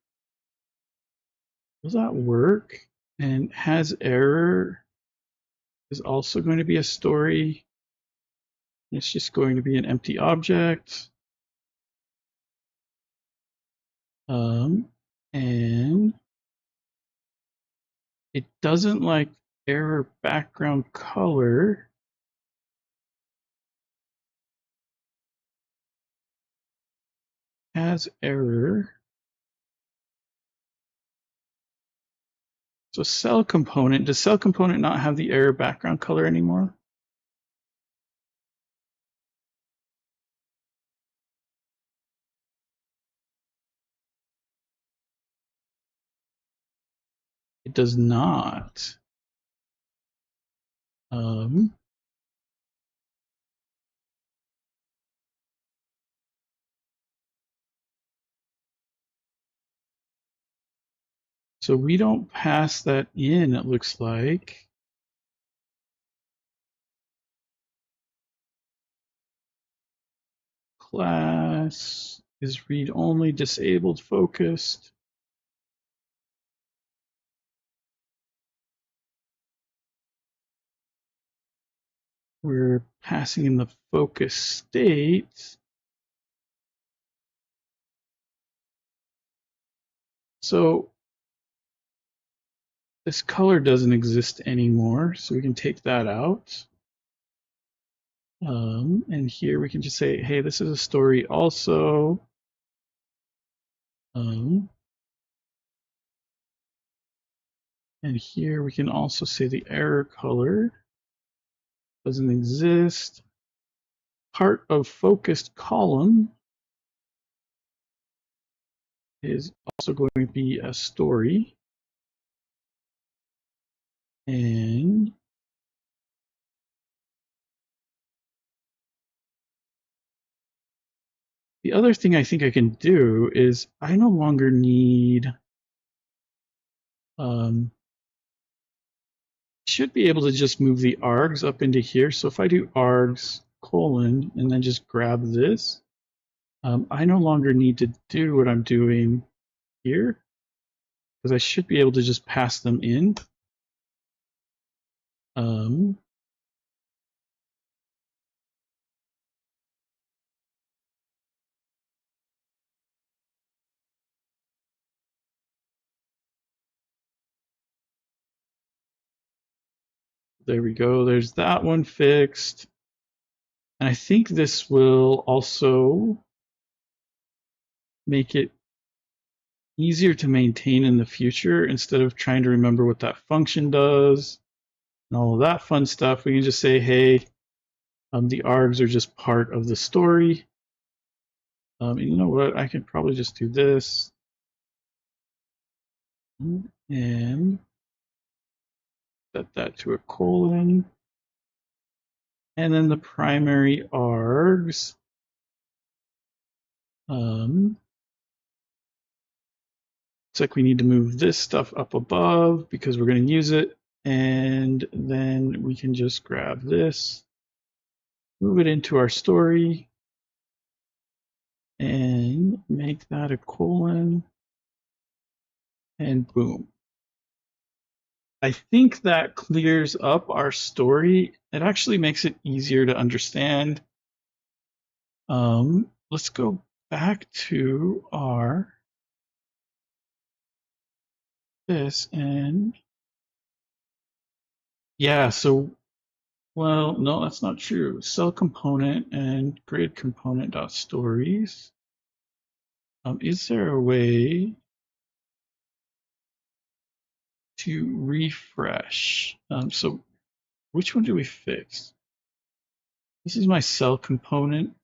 Will that work? And has error is also going to be a story. It's just going to be an empty object. And it doesn't like error background color. Has error. So cell component, does cell component not have the error background color anymore? It does not. So we don't pass that in, it looks like. Class is read-only, disabled, focused. We're passing in the focus state. So this color doesn't exist anymore, so we can take that out. And here we can just say, hey, this is a story also. And here we can also say the error color doesn't exist. Part of focused column is also going to be a story. And the other thing I think I can do is I no longer need, should be able to just move the args up into here. So if I do args colon and then just grab this, I no longer need to do what I'm doing here because I should be able to just pass them in. There we go. There's that one fixed. And I think this will also make it easier to maintain in the future instead of trying to remember what that function does and all of that fun stuff. We can just say, hey, the args are just part of the story. And you know what? I can probably just do this and set that to a colon. And then the primary args. Looks like we need to move this stuff up above because we're going to use it. And then we can just grab this, move it into our story, and make that a colon. And boom. I think that clears up our story. It actually makes it easier to understand. Let's go back to our this and yeah, so well, no, that's not true. Cell component and grid component dot stories. Is there a way to refresh? So which one do we fix? This is my cell component.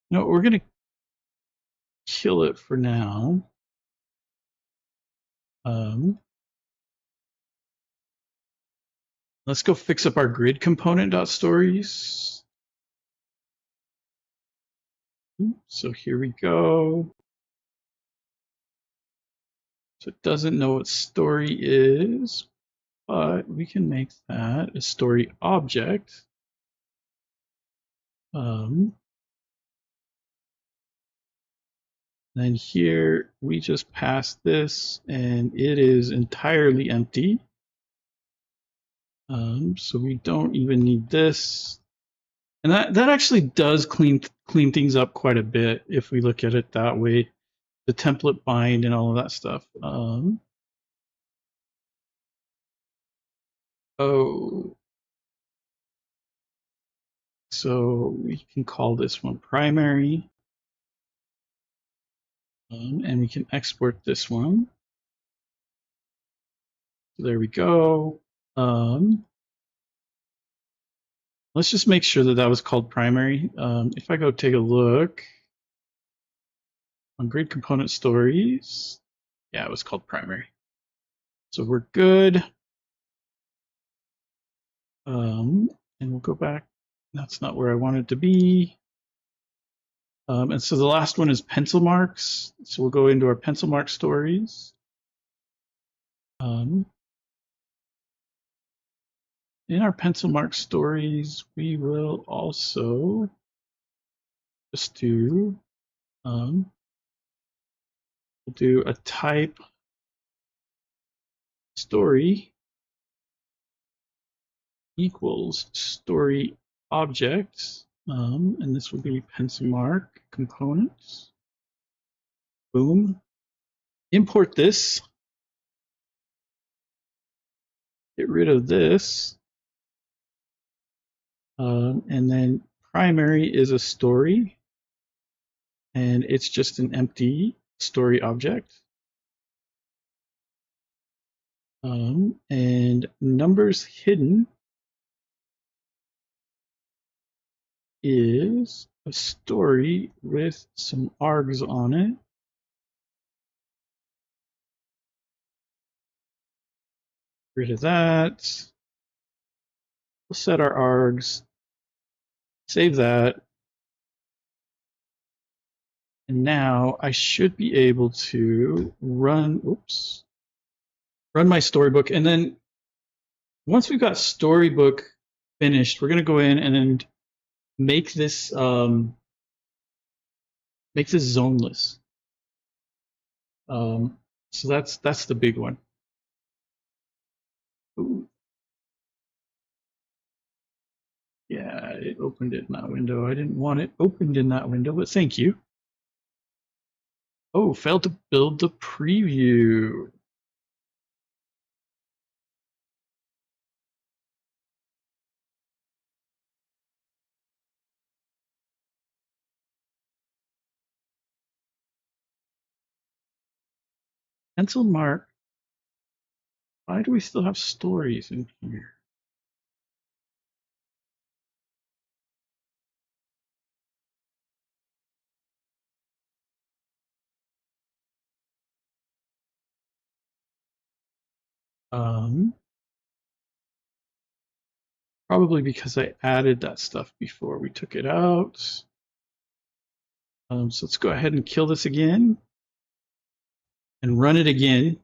No, we're gonna kill it for now. Um, let's go fix up our grid component dot stories. So here we go. So it doesn't know what story is, but we can make that a story object. Then here we just pass this and it is entirely empty. So we don't even need this. And that actually does clean things up quite a bit if we look at it that way. The template bind and all of that stuff. Oh, so we can call this one primary. And we can export this one. So there we go. Let's just make sure that that was called primary. If I go take a look on grid component stories, yeah, it was called primary. So we're good. And we'll go back. That's not where I wanted to be. And so the last one is pencil marks. So we'll go into our pencil mark stories. In our pencil mark stories, we will also just do we'll do a type story equals story objects, and this will be pencil mark components. Boom. Import this. Get rid of this. And then primary is a story, and it's just an empty story object. And numbers hidden is a story with some args on it. Rid of that. We'll set our args, save that. And now I should be able to run my storybook. And then once we've got storybook finished, we're going to go in and then make this zoneless. So that's the big one. Ooh. Yeah, it opened it in that window. I didn't want it opened in that window, but thank you. Oh, failed to build the preview. Pencil mark. Why do we still have stories in here? Probably because I added that stuff before we took it out. So let's go ahead and kill this again and run it again.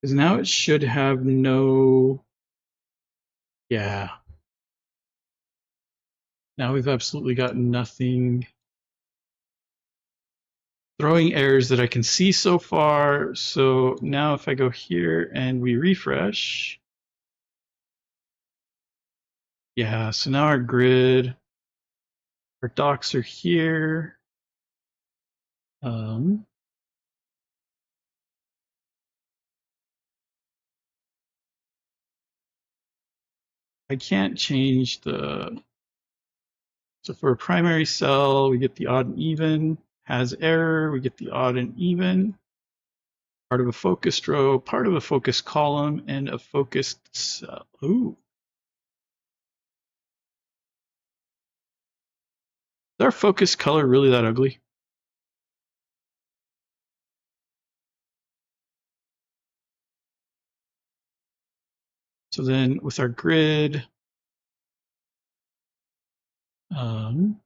Because now it should have no, yeah. Now we've absolutely got nothing throwing errors that I can see so far. So now if I go here and we refresh, yeah, so now our grid, our docs are here. Um, I can't change the, so for a primary cell, we get the odd and even, has error, we get the odd and even, part of a focused row, part of a focused column, and a focused cell. Ooh. Is our focus color really that ugly? So then with our grid, um,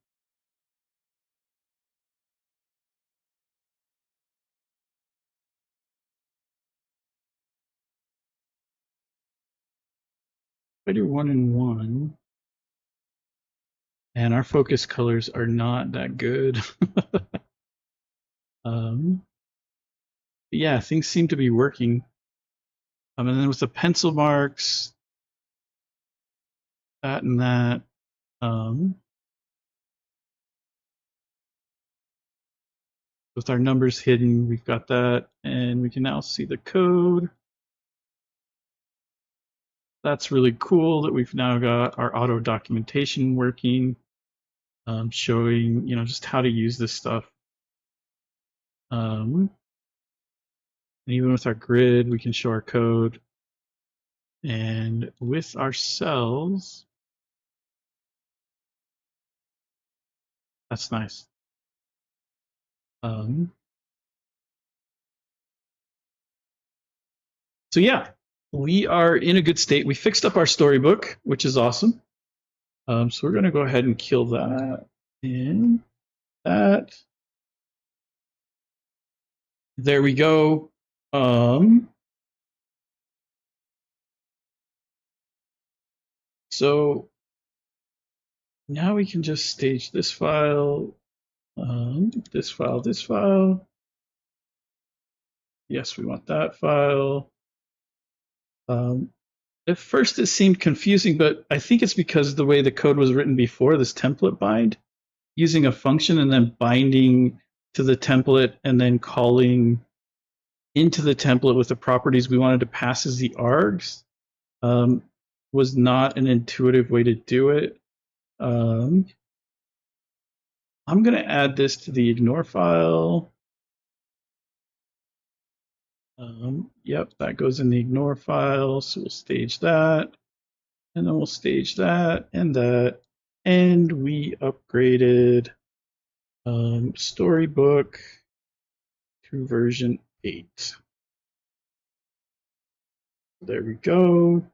if I do 1 and 1, and our focus colors are not that good. um, yeah, things seem to be working. And then with the pencil marks, that and that, um, with our numbers hidden, we've got that, and we can now see the code. That's really cool that we've now got our auto documentation working, showing just how to use this stuff. And even with our grid, we can show our code. And with our cells, that's nice. So yeah, we are in a good state. We fixed up our storybook, which is awesome. So we're going to go ahead and kill that and that. There we go. So now we can just stage this file, this file, this file. Yes, we want that file. At first it seemed confusing, but I think it's because the way the code was written before, this template bind, using a function and then binding to the template and then calling into the template with the properties we wanted to pass as the args, was not an intuitive way to do it. I'm going to add this to the ignore file. Yep, that goes in the ignore file. So we'll stage that, and then we'll stage that and that. And we upgraded Storybook to version 8. There we go.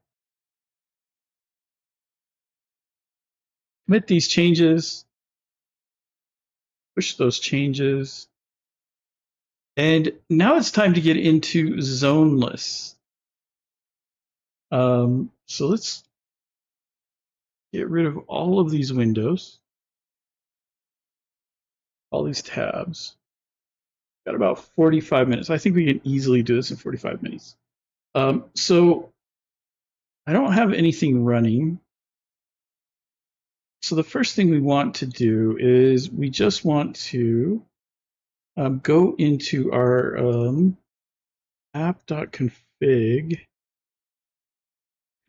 Commit these changes. Push those changes. And now it's time to get into Zoneless. So let's get rid of all of these windows, all these tabs. Got about 45 minutes. I think we can easily do this in 45 minutes. So I don't have anything running. So the first thing we want to do is we just want to go into our app.config,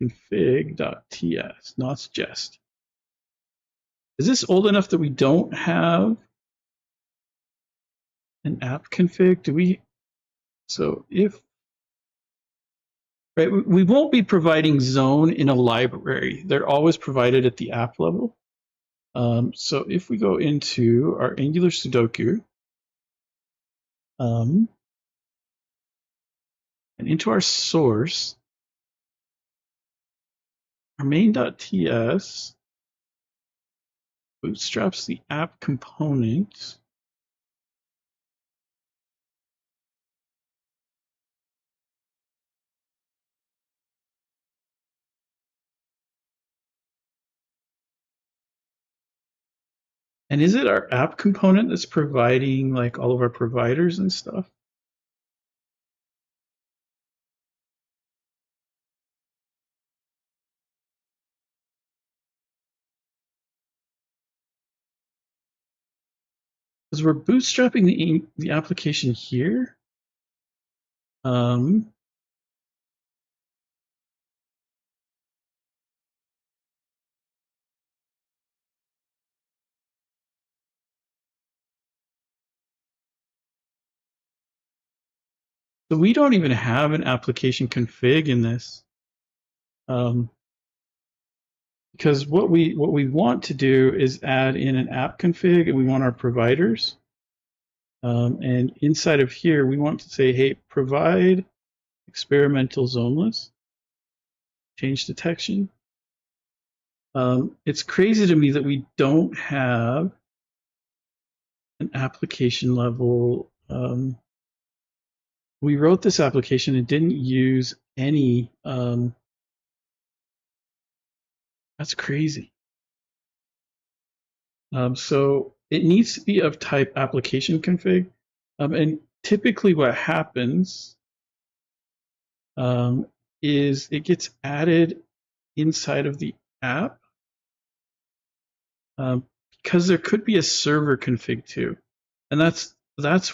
config.ts, not suggest. Is this old enough that we don't have an app config? Do we? So if, right, we won't be providing zone in a library. They're always provided at the app level. So if we go into our Angular Sudoku, and into our source, our main.ts bootstraps the app component. And is it our app component that's providing like all of our providers and stuff? Because we're bootstrapping the application here. Um, so we don't even have an application config in this. Because what we want to do is add in an app config, and we want our providers. And inside of here, we want to say, hey, provide experimental zoneless change detection. It's crazy to me that we don't have an application level. We wrote this application and didn't use any. That's crazy. So it needs to be of type application config. And typically what happens is it gets added inside of the app because there could be a server config too. And that's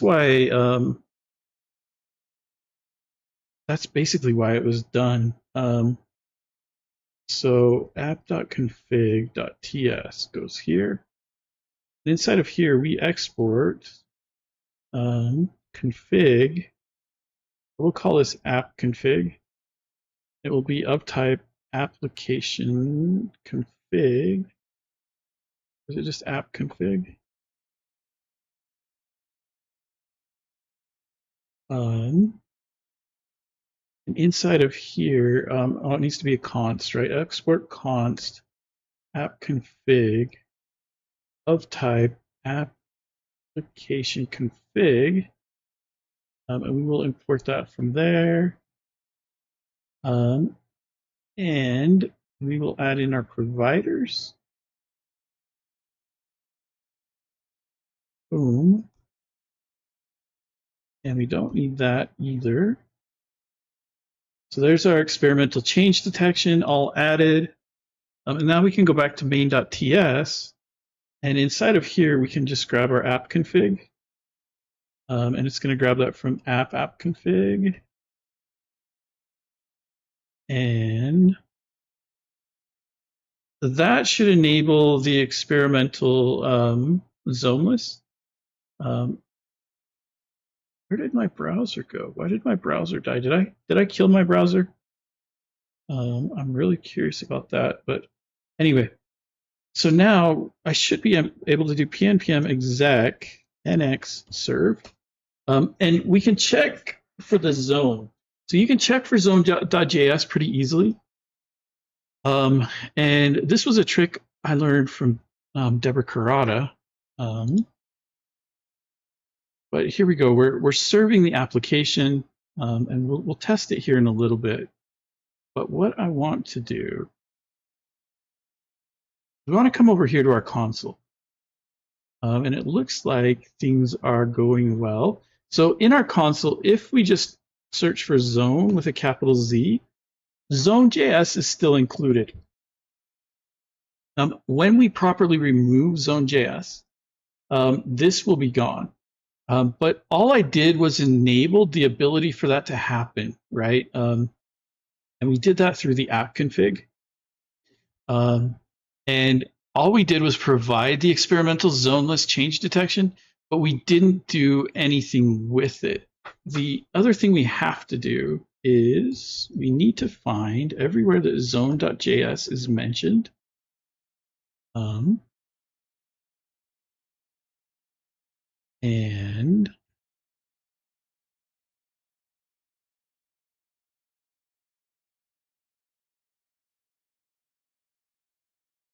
why that's basically why it was done. So app.config.ts goes here. And inside of here, we export config. We'll call this app config. It will be of type application config. Is it just app config? And inside of here, it needs to be a const, right? Export const app config of type application config. And we will import that from there. And we will add in our providers. Boom. And we don't need that either. So there's our experimental change detection all added. And now we can go back to main.ts. And inside of here, we can just grab our app config. And it's going to grab that from app config. And that should enable the experimental zoneless. Where did my browser go? Why did my browser die? Did I kill my browser? I'm really curious about that. But anyway, so now I should be able to do pnpm exec nx serve, and we can check for the zone. So you can check for zone.js pretty easily. And this was a trick I learned from Deborah Kurata. But here we go. We're serving the application, and we'll test it here in a little bit. But what I want to do, we want to come over here to our console. And it looks like things are going well. So in our console, if we just search for zone with a capital Z, Zone.js is still included. When we properly remove Zone.js, this will be gone. But all I did was enable the ability for that to happen, right? And we did that through the app config. And all we did was provide the experimental zoneless change detection, but we didn't do anything with it. The other thing we have to do is we need to find everywhere that zone.js is mentioned. And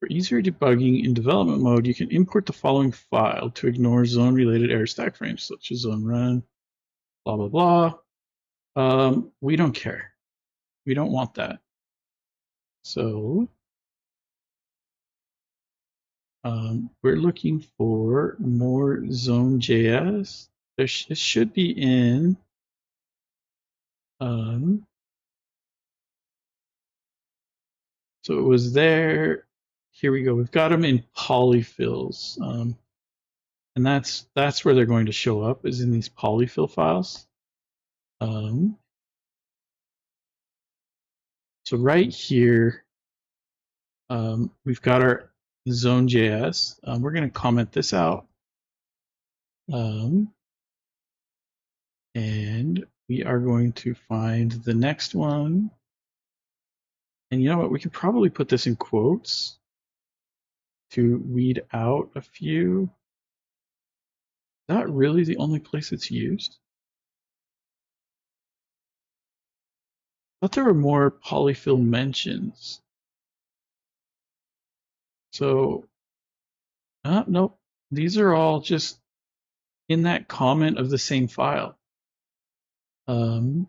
for easier debugging in development mode, you can import the following file to ignore zone-related error stack frames, such as zone run, blah, blah, blah. We don't care. We don't want that. So we're looking for more Zone.js. It should be in. So it was there. Here we go. We've got them in polyfills, and that's where they're going to show up, is in these polyfill files. So right here, we've got our Zone.js. We're going to comment this out. And we are going to find the next one. And you know what? We could probably put this in quotes to weed out a few. Is that really the only place it's used? I thought there were more polyfill mentions. So, nope. These are all just in that comment of the same file. So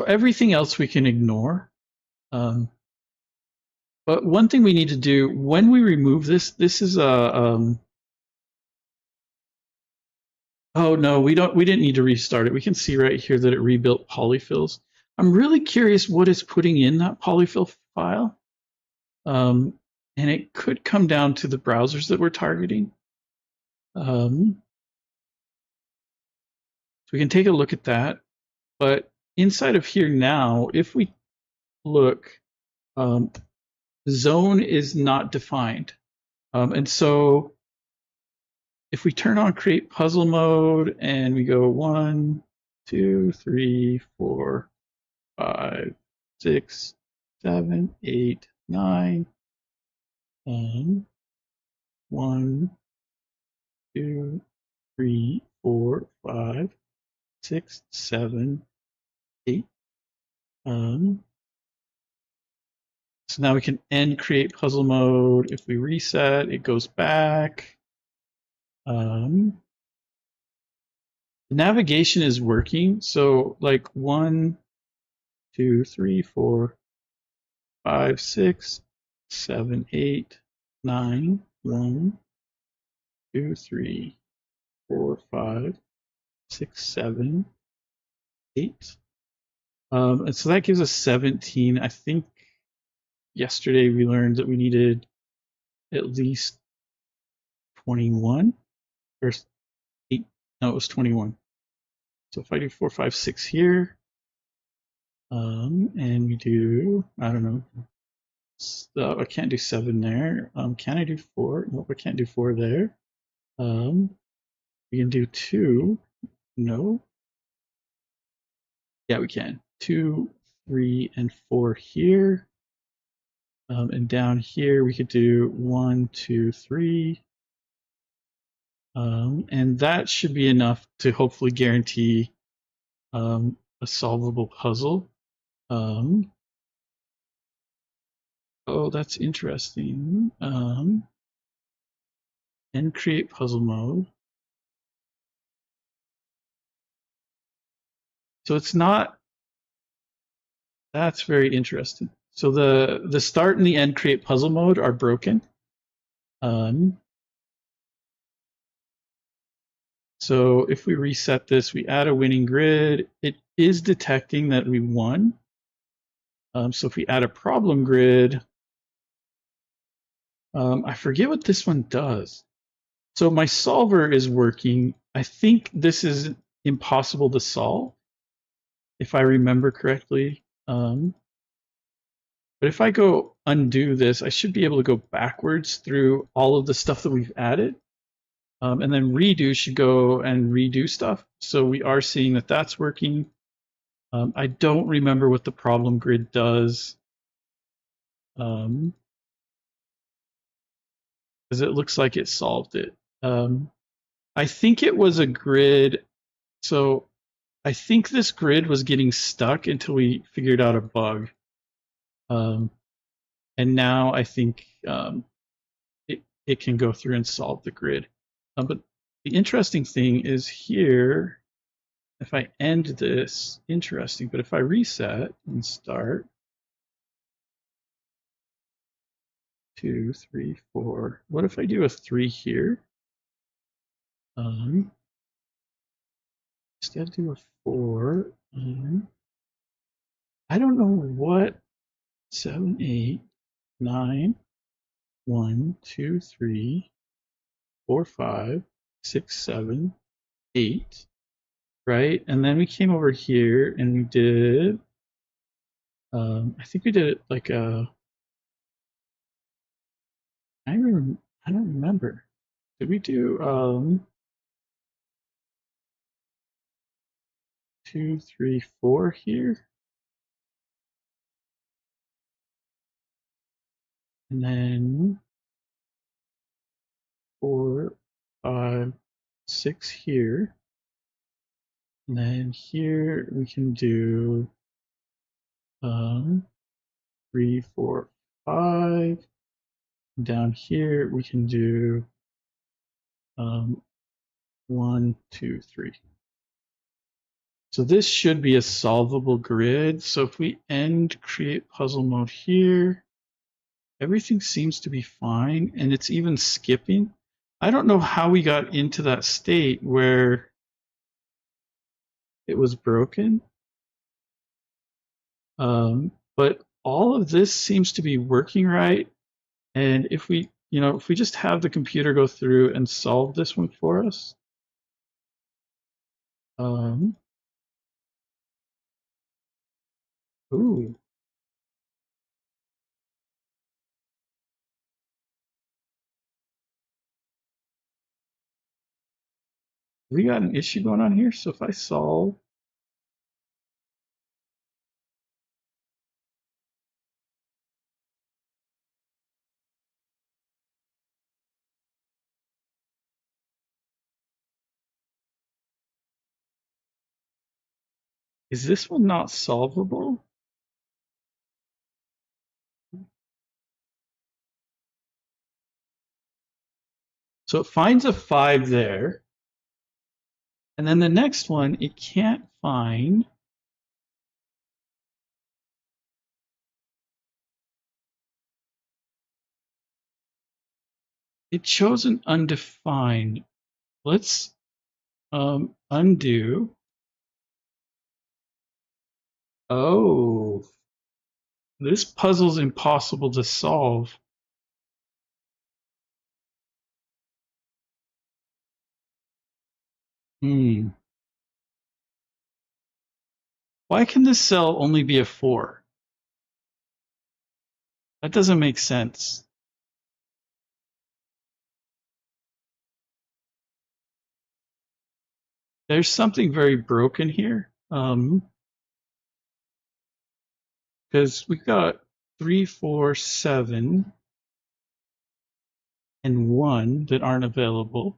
everything else we can ignore. But one thing we need to do when we remove this is a oh no, we didn't need to restart it. We can see right here that it rebuilt polyfills. I'm really curious what it's putting in that polyfill file. And it could come down to the browsers that we're targeting. So we can take a look at that. But inside of here now, if we look, zone is not defined. And so if we turn on create puzzle mode and we go 1, 2, 3, 4, 5, 6, 7, 8, 9, and 1, 2, 3, 4, 5, 6, 7, 8. So now we can end create puzzle mode. If we reset, it goes back. The navigation is working. So like 1, 2, 3, 4, 5, 6, 7, 8, 9, 1, 2, 3, 4, 5, 6, 7, 8. And so that gives us 17. I think yesterday we learned that we needed at least 21 or 8. No, it was 21. So if I do 4, 5, 6 here, and we do, I don't know, so I can't do 7 there. Can I do 4? Nope, I can't do 4 there. We can do 2. No. Yeah, we can. 2, 3, and 4 here. And down here we could do 1, 2, 3. And that should be enough to hopefully guarantee a solvable puzzle. Oh, that's interesting. And create puzzle mode. So it's not, that's very interesting. So the start and the end create puzzle mode are broken. So if we reset this, we add a winning grid, it is detecting that we won. So if we add a problem grid, I forget what this one does. So my solver is working. I think this is impossible to solve, if I remember correctly. But if I go undo this, I should be able to go backwards through all of the stuff that we've added. And then redo should go and redo stuff. So we are seeing that that's working. I don't remember what the problem grid does. Because it looks like it solved it. I think it was a grid. So I think this grid was getting stuck until we figured out a bug. And now I think it can go through and solve the grid. But the interesting thing is here, if I end this, interesting, but if I reset and start, 2, 3, 4. What if I do a 3 here? Instead do a 4. I don't know what 7, 8, 9, 1, 2, 3, 4, 5, 6, 7, 8, right? And then we came over here and we did, I think we did it like a, I don't remember. Did we do 2, 3, 4 here? And then 4, 5, 6 here. And then here we can do 3, 4, 5. Down here we can do 1, 2, 3. So this should be a solvable grid. So if we end create puzzle mode here, everything seems to be fine, and it's even skipping. I don't know how we got into that state where it was broken, but all of this seems to be working right. And if we, if we just have the computer go through and solve this one for us, ooh, we got an issue going on here. So if I solve, is this one not solvable? So it finds a 5 there. And then the next one, it can't find. It chose an undefined. Let's undo. Oh, this puzzle's impossible to solve. Hmm. Why can this cell only be a 4? That doesn't make sense. There's something very broken here. Because we've got 3, 4, 7, and 1 that aren't available.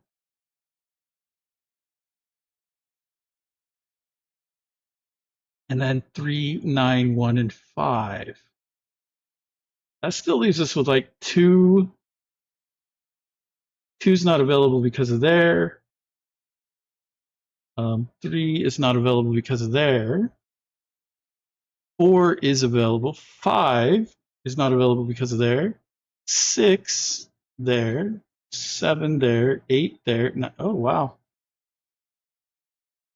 And then 3, 9, 1, and 5. That still leaves us with like 2. 2's not available because of there. 3 is not available because of there. 4 is available. 5 is not available because of there. 6 there. 7 there. 8 there. Oh, wow.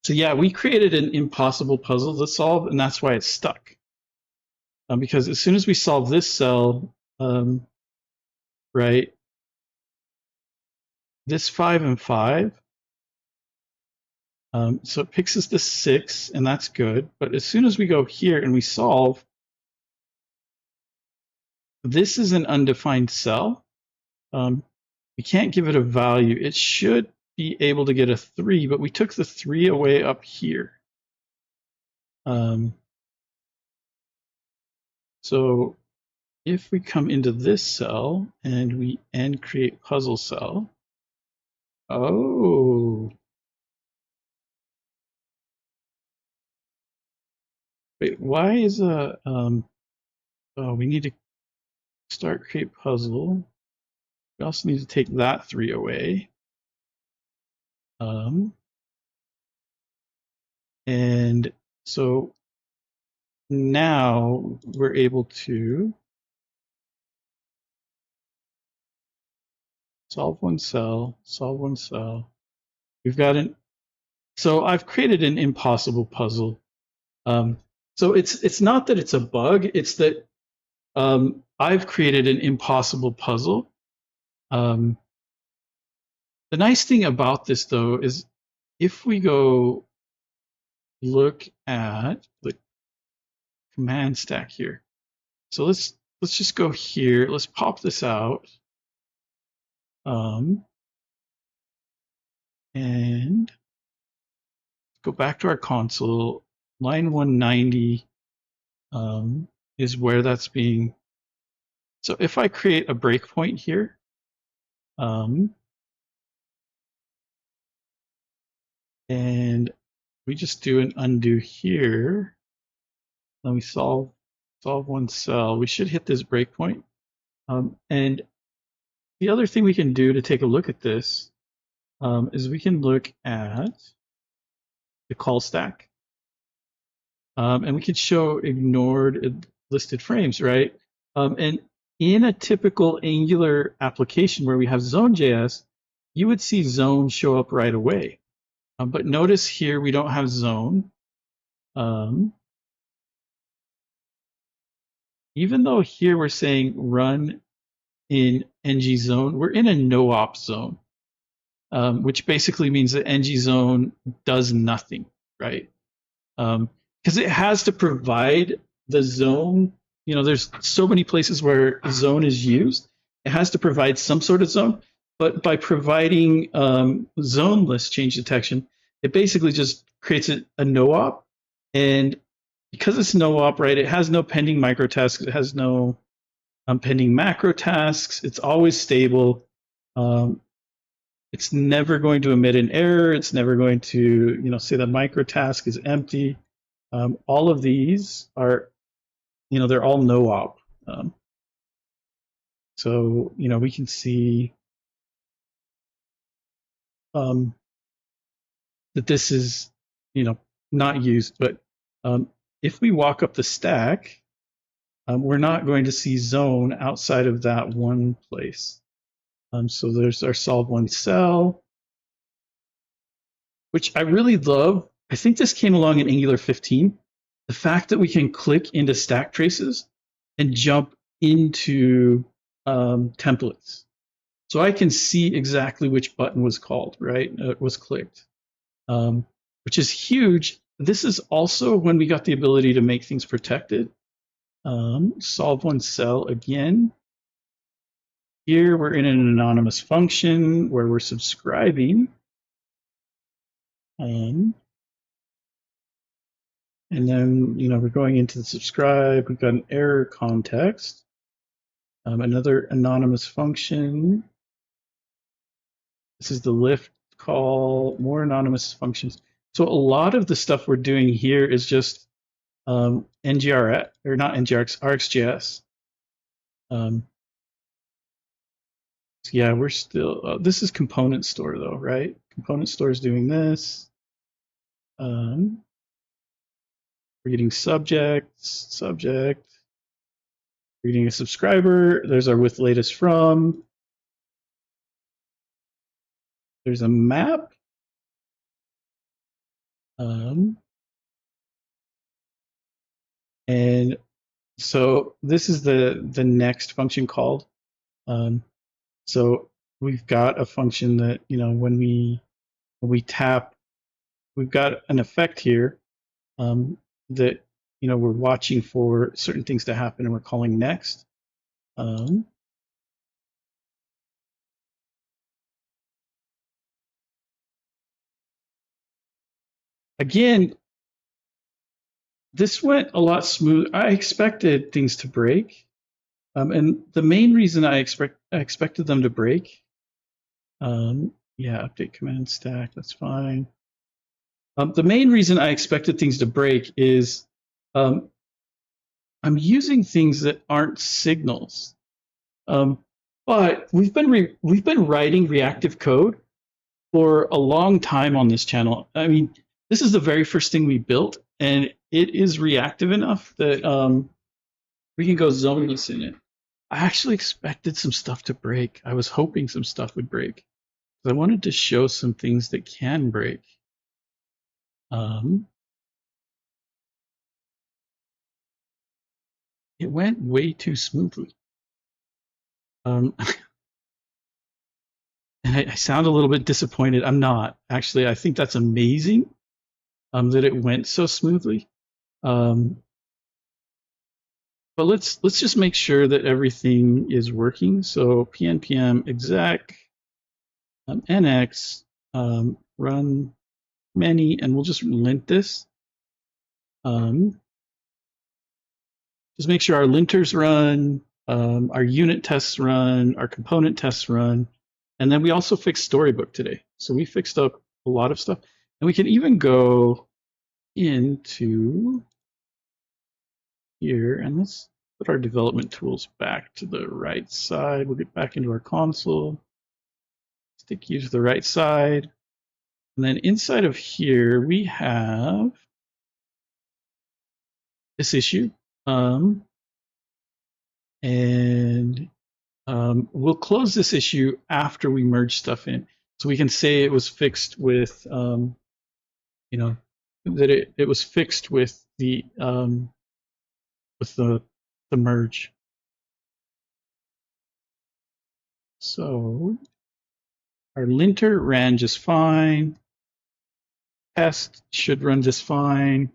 So yeah, we created an impossible puzzle to solve, and that's why it's stuck. Because as soon as we solve this cell, right, this 5 and 5, so it picks us the 6, and that's good. But as soon as we go here and we solve, this is an undefined cell. We can't give it a value. It should be able to get a 3, but we took the 3 away up here. So if we come into this cell and we end create puzzle cell, oh, wait, why is a, oh, we need to start create puzzle. We also need to take that 3 away. And so now we're able to solve one cell, solve one cell. We've got an, so I've created an impossible puzzle. So it's not that it's a bug, it's that I've created an impossible puzzle. The nice thing about this though is if we go look at the command stack here. So let's just go here. Let's pop this out. And go back to our console. Line 190 is where that's being. So if I create a breakpoint here, and we just do an undo here, then we solve one cell, we should hit this breakpoint. And the other thing we can do to take a look at this is we can look at the call stack. And we can show ignored listed frames, right? And in a typical Angular application where we have Zone.js, you would see zone show up right away. But notice here we don't have zone. Even though here we're saying run in ng zone, we're in a no-op zone, which basically means that ng zone does nothing, right? Because it has to provide the zone. You know, there's so many places where zone is used. It has to provide some sort of zone, but by providing zoneless change detection, it basically just creates a no-op. And because it's no-op, right, it has no pending micro tasks. It has no pending macro tasks. It's always stable. It's never going to emit an error. It's never going to, you know, say the micro task is empty. All of these are, you know, they're all no-op. So, you know, we can see that this is, you know, not used. But if we walk up the stack, we're not going to see zone outside of that one place. So there's our solve one cell, which I really love. I think this came along in Angular 15. The fact that we can click into stack traces and jump into templates. So I can see exactly which button was called, right? Was clicked, which is huge. This is also when we got the ability to make things protected. Solve one cell again. Here we're in an anonymous function where we're subscribing. And then, you know, we're going into the subscribe. We've got an error context. Another anonymous function. This is the lift call, more anonymous functions. So a lot of the stuff we're doing here is just NGRX, or not NGRX, RxJS. So yeah, we're still, this is component store though, right? Component store is doing this. We're getting subjects, subject. We're getting a subscriber. There's our with latest from. There's a map. And so this is the next function called. So we've got a function that, you know, when we tap, we've got an effect here that, you know, we're watching for certain things to happen and we're calling next. Again, this went a lot smooth. I expected things to break. And the main reason I expected them to break, yeah, update command stack, that's fine. The main reason I expected things to break is I'm using things that aren't signals. But we've been writing reactive code for a long time on this channel. I mean, this is the very first thing we built, and it is reactive enough that we can go zoneless in it. I actually expected some stuff to break. I was hoping some stuff would break. I wanted to show some things that can break. Um, it went way too smoothly. Um, and I sound a little bit disappointed. I'm not actually. I think that's amazing. That it went so smoothly. Um, but let's just make sure that everything is working. So pnpm exec nx run many, and we'll just lint this. Just make sure our linters run, our unit tests run, our component tests run, and then we also fixed Storybook today. So we fixed up a lot of stuff, and we can even go into here, and let's put our development tools back to the right side. We'll get back into our console, stick you to the right side, and then inside of here we have this issue, and we'll close this issue after we merge stuff in. So we can say it was fixed with, you know, that it was fixed with the merge. So our linter ran just fine. Test should run just fine.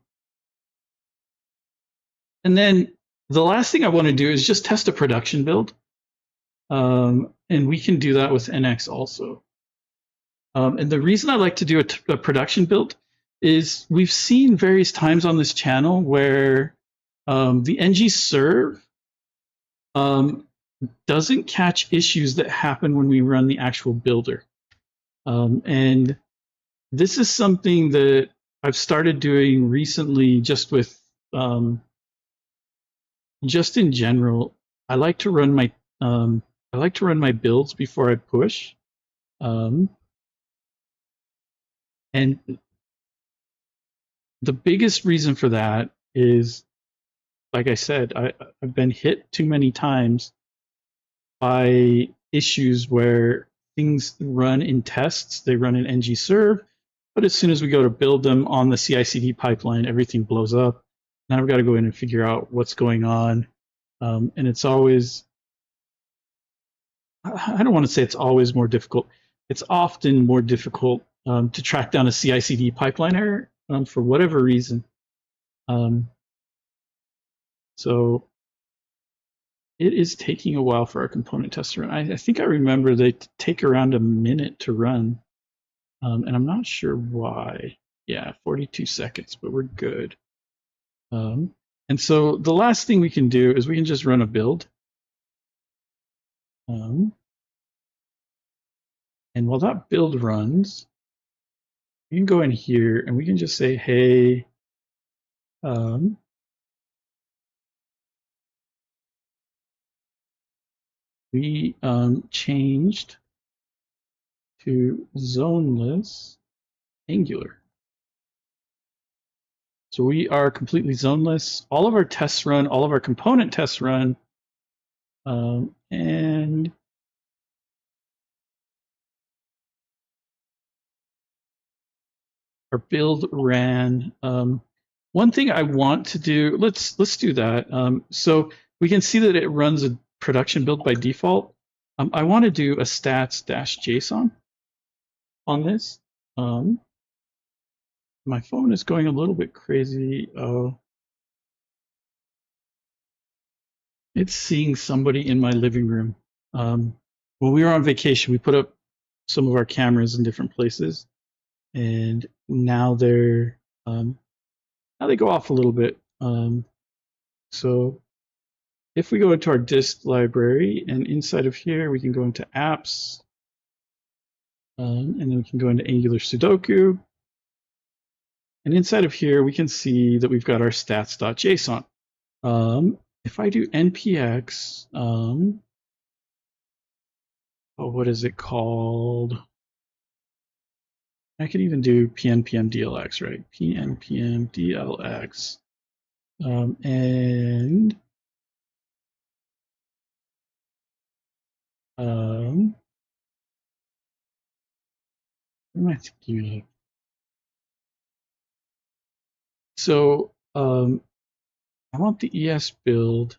And then the last thing I want to do is just test a production build. And we can do that with NX also. And the reason I like to do a production build is we've seen various times on this channel where the ng serve doesn't catch issues that happen when we run the actual builder. And this is something that I've started doing recently just with, just in general. I like to run my builds before I push. And the biggest reason for that is, like I said, I've been hit too many times by issues where things run in tests, they run in ng serve, but as soon as we go to build them on the CI/CD pipeline, everything blows up. Now I've got to go in and figure out what's going on, and it's always, I don't want to say it's always more difficult. It's often more difficult to track down a CI/CD pipeline error for whatever reason. So it is taking a while for our component tests to run. I think I remember they take around a minute to run, and I'm not sure why. Yeah, 42 seconds, but we're good. And so the last thing we can do is we can just run a build. And while that build runs, we can go in here and we can just say, hey, we changed to zoneless Angular. So we are completely zoneless. All of our tests run, all of our component tests run, and our build ran. One thing I want to do, let's do that. So we can see that it runs a production build by default. I want to do a stats-json on this. My phone is going a little bit crazy. Oh, it's seeing somebody in my living room. When we were on vacation, we put up some of our cameras in different places, and now now they go off a little bit. So if we go into our dist library, and inside of here we can go into apps, and then we can go into Angular Sudoku, and inside of here we can see that we've got our stats.json. If I do npx, what is it called? I could even do pnpm_dlx, right? pnpm_dlx. And Um, what am I thinking of? So I want the ES build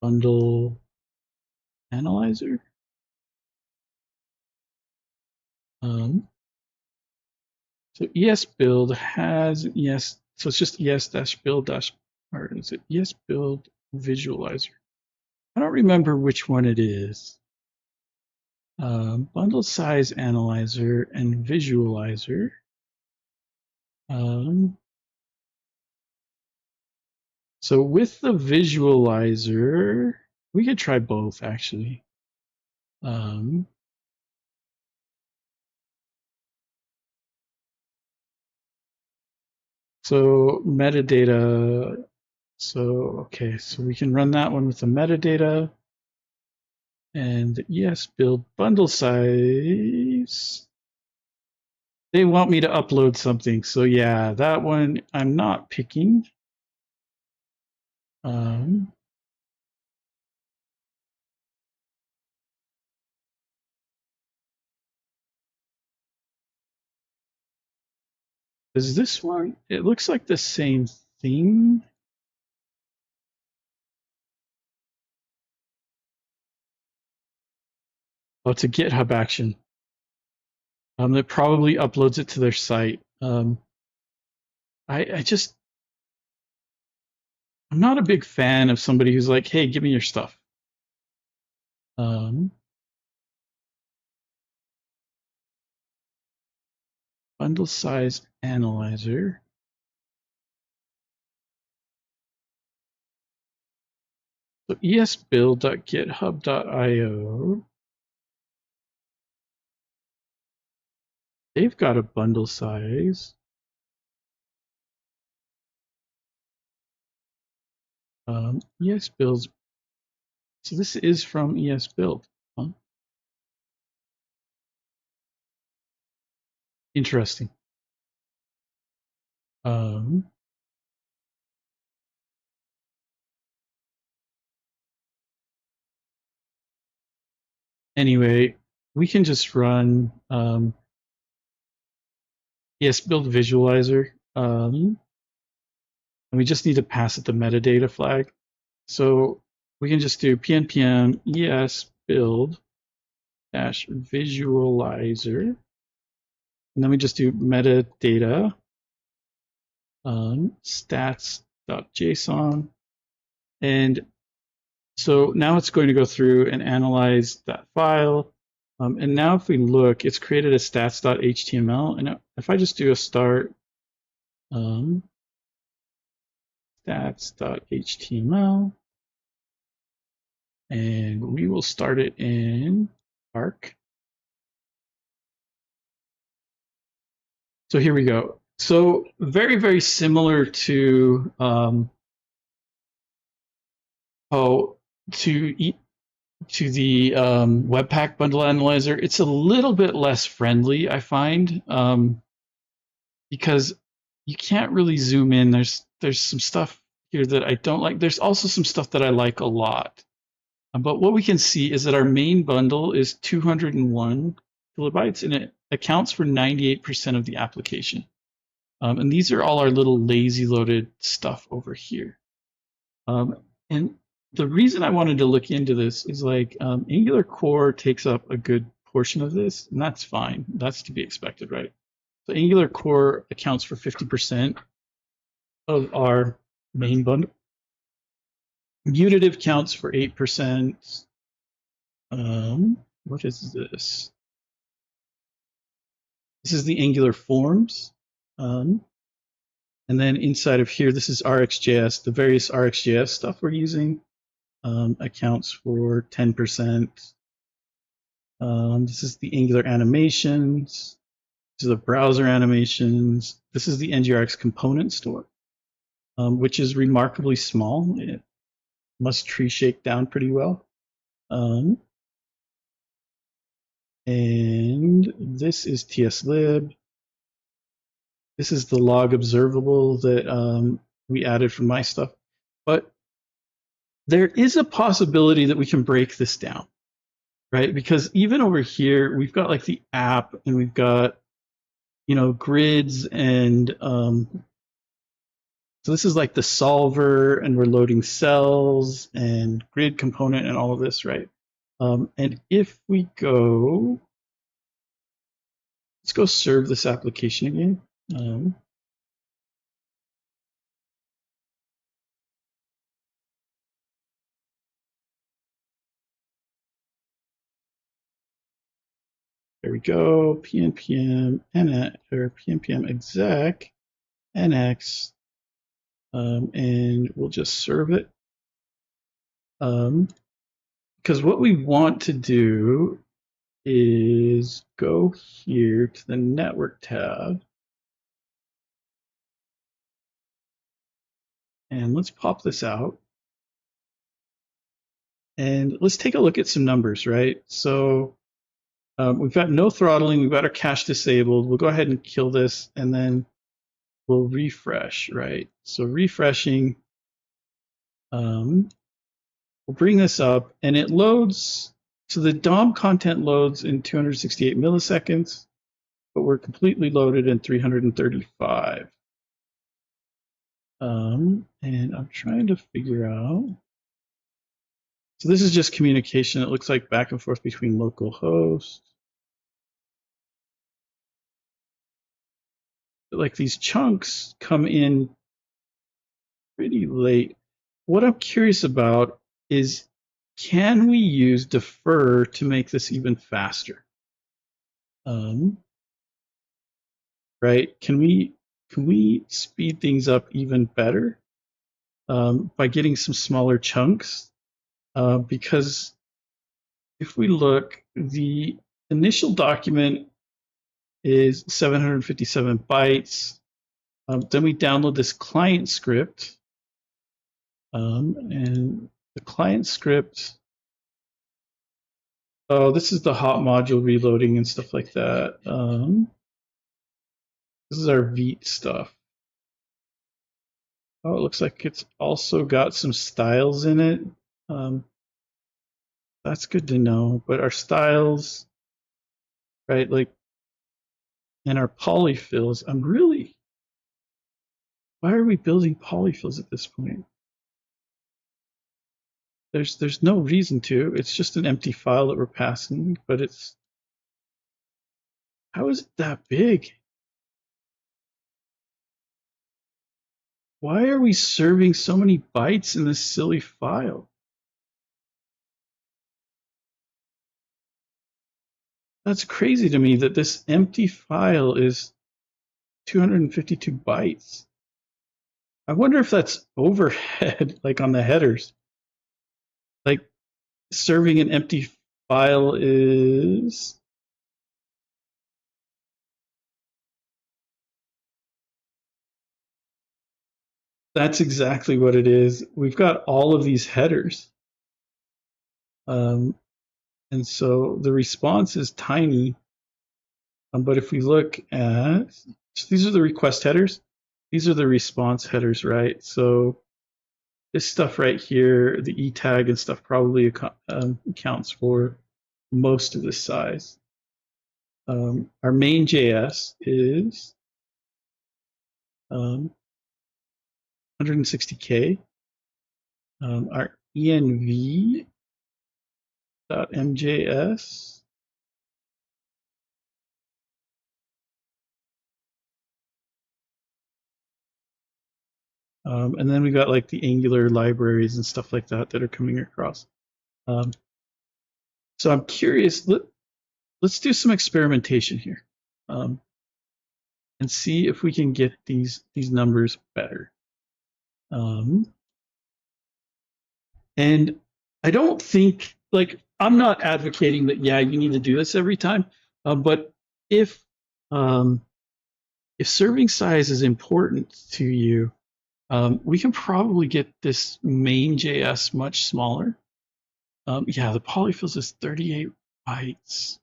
bundle analyzer. Um, so ES build has ES, so it's just ES dash build dash, or is it ES build visualizer? I don't remember which one it is. Bundle size analyzer and visualizer. Um, so with the visualizer, we could try both actually. Um, so metadata. So, okay, so we can run that one with the metadata and the ES build bundle size. They want me to upload something. So yeah, that one I'm not picking. Um, is this one? It looks like the same thing. Oh, it's a GitHub action. That probably uploads it to their site. I just, I'm not a big fan of somebody who's like, hey, give me your stuff. Um, bundle size analyzer. So esbuild.github.io. They've got a bundle size. ESBuild. So this is from ESBuild. Huh? Interesting. Um, anyway, we can just run ESBuild visualizer. And we just need to pass it the metadata flag. So we can just do pnpm esbuild dash visualizer. And then we just do metadata stats.json. And so now it's going to go through and analyze that file. And now if we look, it's created a stats.html. And if I just do a start stats.html, and we will start it in Arc. So here we go. So very, very similar to to the Webpack bundle analyzer. It's a little bit less friendly, I find, because you can't really zoom in. There's some stuff here that I don't like. There's also some stuff that I like a lot. But what we can see is that our main bundle is 201 kilobytes, and it accounts for 98% of the application. And these are all our little lazy loaded stuff over here. And the reason I wanted to look into this is like Angular core takes up a good portion of this, and that's fine. That's to be expected, right? So Angular core accounts for 50% of our main bundle. Mutative counts for 8%. What is this? This is the Angular forms. And then inside of here, this is RxJS. The various RxJS stuff we're using accounts for 10%. This is the Angular animations. These are the browser animations. This is the NGRX component store, which is remarkably small. It must tree shake down pretty well. And this is tslib. This is the log observable that we added from my stuff. But there is a possibility that we can break this down. right? Because even over here, we've got like the app and we've got, grids and so this is like the solver and we're loading cells and grid component and all of this, right? And if we go, let's go serve this application again. There we go, PNPM, or PNPM exec, NX, and we'll just serve it. Because what we want to do is go here to the network tab, and let's pop this out. And let's take a look at some numbers, right? So we've got no throttling, we've got our cache disabled. We'll go ahead and kill this, and then we'll refresh, right? So refreshing, we'll bring this up, and it loads. So the DOM content loads in 268 milliseconds, but we're completely loaded in 335. And I'm trying to figure out. So this is just communication. It looks like back and forth between local hosts. Like these chunks come in pretty late. What I'm curious about is, can we use defer to make this even faster? Right? Can we speed things up even better by getting some smaller chunks? Because if we look, the initial document is 757 bytes. Then we download this client script, and the client script. Oh, this is the hot module reloading and stuff like that. This is our Vite stuff. Oh, it looks like it's also got some styles in it. Um, that's good to know. But our styles, right, like, and our polyfills, why are we building polyfills at this point? There's no reason to. It's just an empty file that we're passing, but how is it that big? Why are we serving so many bytes in this silly file? That's crazy to me that this empty file is 252 bytes. I wonder if that's overhead, like on the headers. Like serving an empty file is. That's exactly what it is. We've got all of these headers. Um, and so the response is tiny. But if we look at, so these are the request headers. These are the response headers, right? So this stuff right here, the E tag and stuff probably accounts for most of this size. Our main JS is 160K. Our env.mjs, and then we got like the Angular libraries and stuff like that that are coming across. So I'm curious. Let's do some experimentation here, and see if we can get these numbers better. And I don't think, like, I'm not advocating that, yeah, you need to do this every time, but if um, if serving size is important to you, we can probably get this main JS much smaller. Yeah, the polyfills is 38 bytes.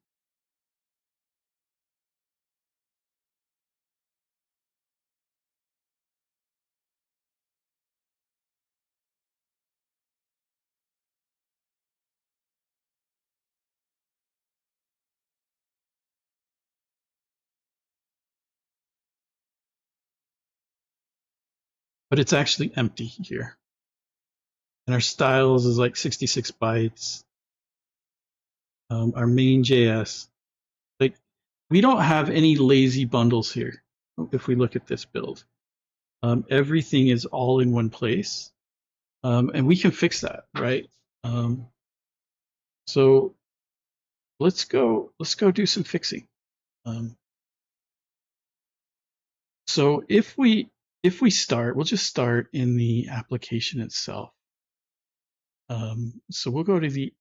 but it's actually empty here. And our styles is like 66 bytes. Our main JS, like we don't have any lazy bundles here. If we look at this build, everything is all in one place, and we can fix that, right? So let's go do some fixing. So if we start, we'll just start in the application itself. So we'll go to the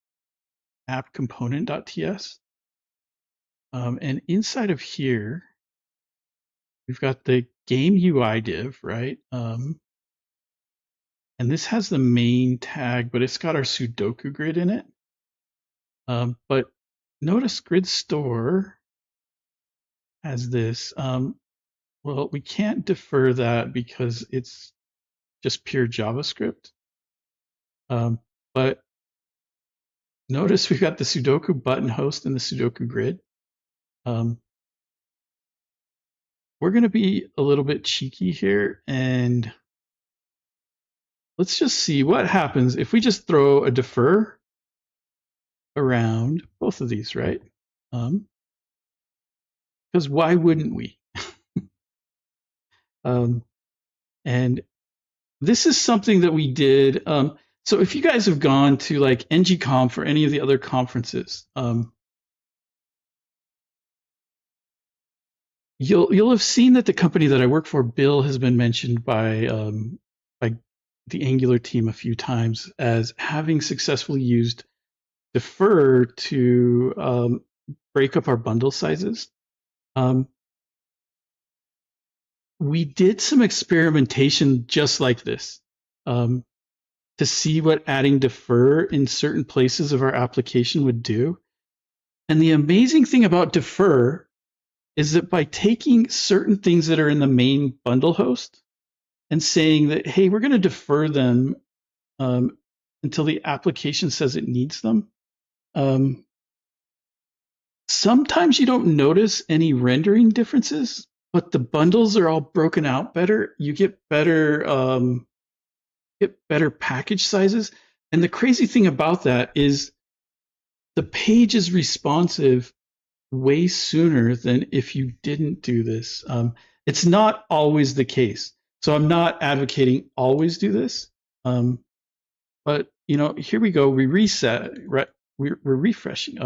app component.ts. And inside of here, we've got the game UI div, right? And this has the main tag, but it's got our Sudoku grid in it. But notice grid store has this. Well, we can't defer that because it's just pure JavaScript. But notice we've got the Sudoku button host and the Sudoku grid. We're going to be a little bit cheeky here, and let's just see what happens if we just throw a defer around both of these, right? Because why wouldn't we? And this is something that we did. So if you guys have gone to like NGConf or any of the other conferences, you'll have seen that the company that I work for, Bill, has been mentioned by the Angular team a few times as having successfully used defer to break up our bundle sizes. We did some experimentation just like this to see what adding defer in certain places of our application would do. And the amazing thing about defer is that by taking certain things that are in the main bundle host and saying that, hey, we're going to defer them until the application says it needs them, sometimes you don't notice any rendering differences, but the bundles are all broken out better. You get better package sizes. And the crazy thing about that is the page is responsive way sooner than if you didn't do this. It's not always the case. So I'm not advocating always do this. But here we go. We reset, right? We're refreshing.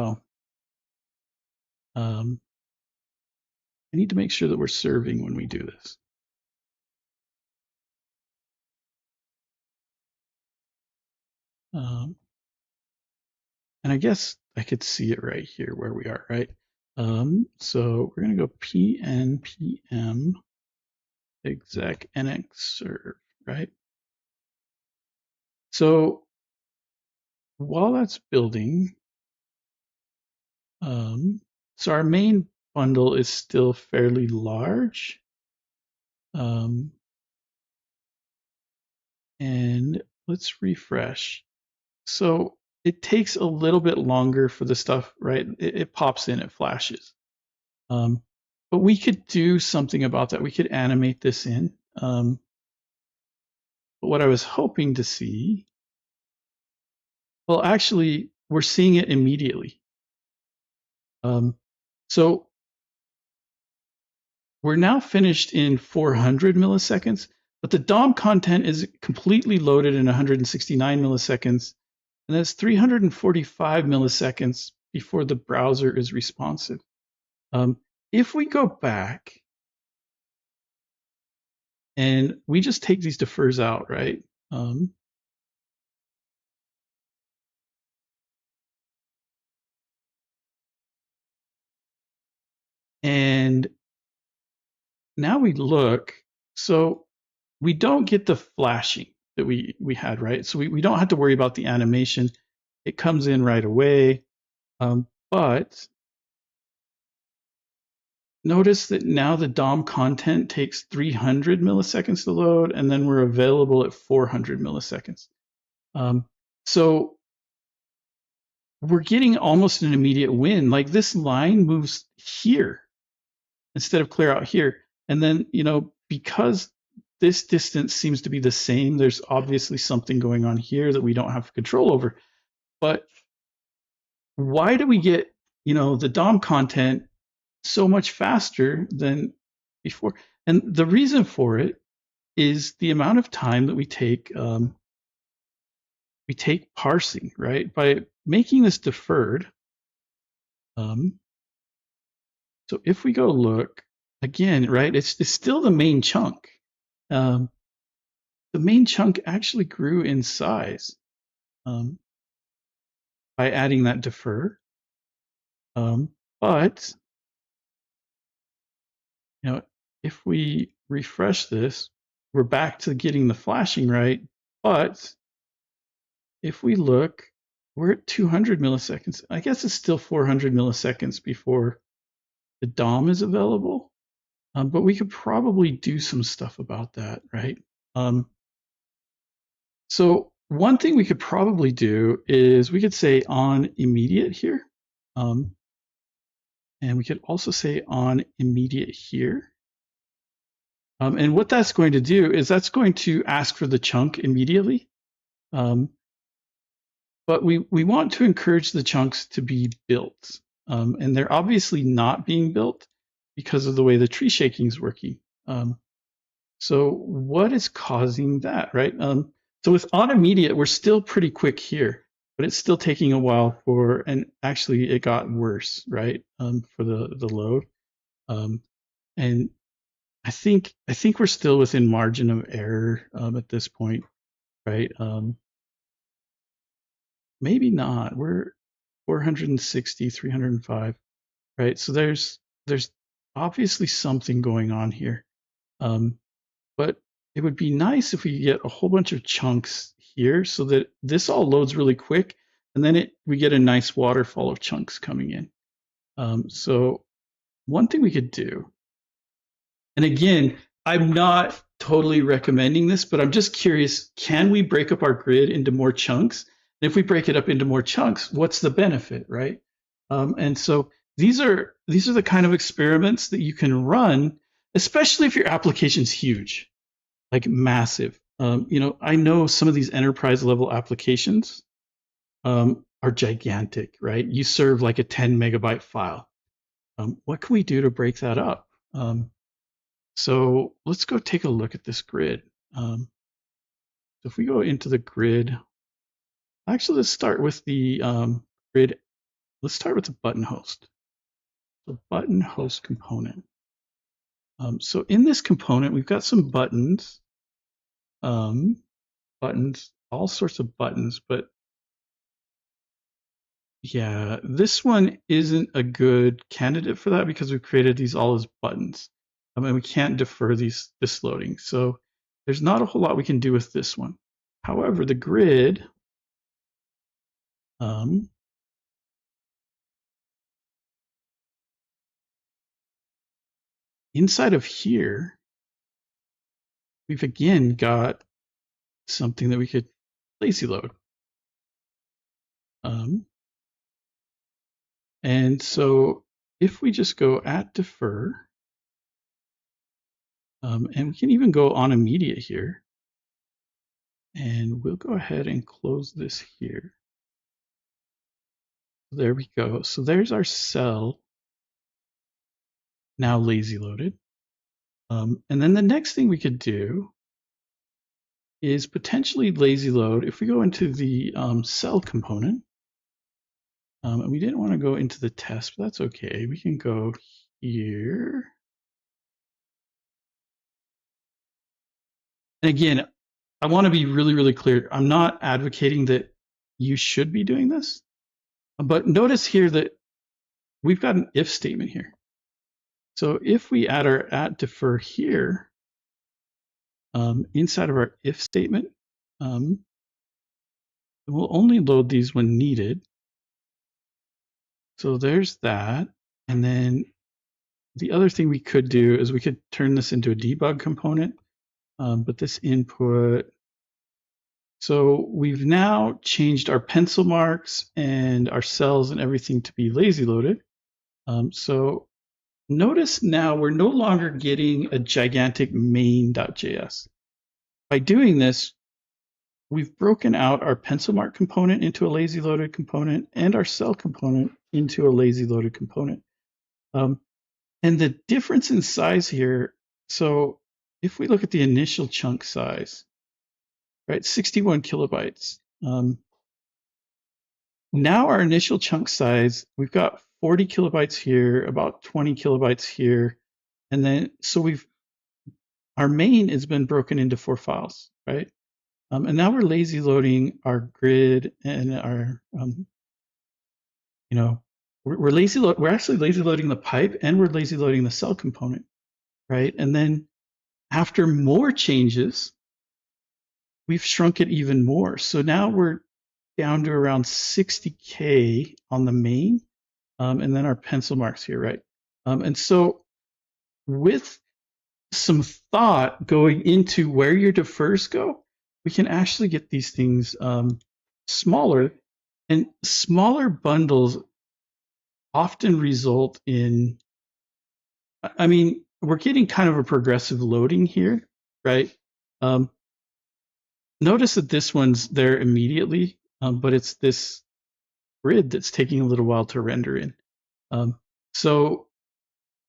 I need to make sure that we're serving when we do this. And I guess I could see it right here where we are, right? So we're going to go pnpm exec nx serve, right? So while that's building, so our main bundle is still fairly large. And let's refresh. So it takes a little bit longer for the stuff, right? It pops in, it flashes. But we could do something about that. We could animate this in. But what I was hoping to see, well, actually, we're seeing it immediately. So we're now finished in 400 milliseconds, but the DOM content is completely loaded in 169 milliseconds, and that's 345 milliseconds before the browser is responsive. If we go back and we just take these defers out, right? And now we look, so we don't get the flashing that we had, right? So we don't have to worry about the animation. It comes in right away. But notice that now the DOM content takes 300 milliseconds to load, and then we're available at 400 milliseconds. So we're getting almost an immediate win. Like this line moves here instead of clear out here. And then, because this distance seems to be the same. There's obviously something going on here that we don't have control over. But why do we get, the DOM content so much faster than before? And the reason for it is the amount of time that we take parsing, right? By making this deferred. So if we go look again, right, it's still the main chunk. The main chunk actually grew in size by adding that defer. But if we refresh this, we're back to getting the flashing right. But if we look, we're at 200 milliseconds. I guess it's still 400 milliseconds before the DOM is available. But we could probably do some stuff about that, right? So one thing we could probably do is we could say on immediate here. And we could also say on immediate here. And what that's going to do is that's going to ask for the chunk immediately. But we want to encourage the chunks to be built. And they're obviously not being built because of the way the tree shaking is working. So what is causing that, right? So with on immediate, we're still pretty quick here, but it's still taking a while and actually it got worse, right? For the load. And I think we're still within margin of error at this point, right? Maybe not. We're 460, 305, right? So there's obviously something going on here. But it would be nice if we get a whole bunch of chunks here so that this all loads really quick, and then we get a nice waterfall of chunks coming in. So one thing we could do, and again, I'm not totally recommending this, but I'm just curious, can we break up our grid into more chunks? And if we break it up into more chunks, what's the benefit, right? And so these are the kind of experiments that you can run, especially if your application's huge, like massive. I know some of these enterprise level applications are gigantic, right? You serve like a 10 megabyte file. What can we do to break that up? So let's go take a look at this grid. So if we go into the grid, actually, let's start with the grid. Let's start with the button host. The button host component. So in this component, we've got some buttons, all sorts of buttons, but yeah, this one isn't a good candidate for that because we've created these all as buttons. And we can't defer this loading. So there's not a whole lot we can do with this one. However, the grid, inside of here, we've again got something that we could lazy load. And so if we just go at defer, and we can even go on immediate here, and we'll go ahead and close this here. There we go. So there's our cell now lazy loaded. And then the next thing we could do is potentially lazy load. If we go into the cell component, and we didn't want to go into the test, but that's okay. We can go here. And again, I want to be really, really clear. I'm not advocating that you should be doing this, but notice here that we've got an if statement here. So if we add our at defer here, inside of our if statement, we'll only load these when needed. So there's that. And then the other thing we could do is we could turn this into a debug component, but this input. So we've now changed our pencil marks and our cells and everything to be lazy loaded. So notice now we're no longer getting a gigantic main.js. By doing this, we've broken out our pencil mark component into a lazy loaded component and our cell component into a lazy loaded component. Um, and the difference in size here, so if we look at the initial chunk size, right, 61 kilobytes. Now our initial chunk size, we've got 40 kilobytes here, about 20 kilobytes here. And then, so our main has been broken into 4 files, right? And now we're lazy loading our grid and our, you know, we're actually lazy loading the pipe and we're lazy loading the cell component, right? And then after more changes, we've shrunk it even more. So now we're down to around 60K on the main, and then our pencil marks here, right? And so with some thought going into where your defers go, we can actually get these things smaller, and smaller bundles often result in, I mean, we're getting kind of a progressive loading here, right? Um, Notice that this one's there immediately, but it's this grid that's taking a little while to render in. So,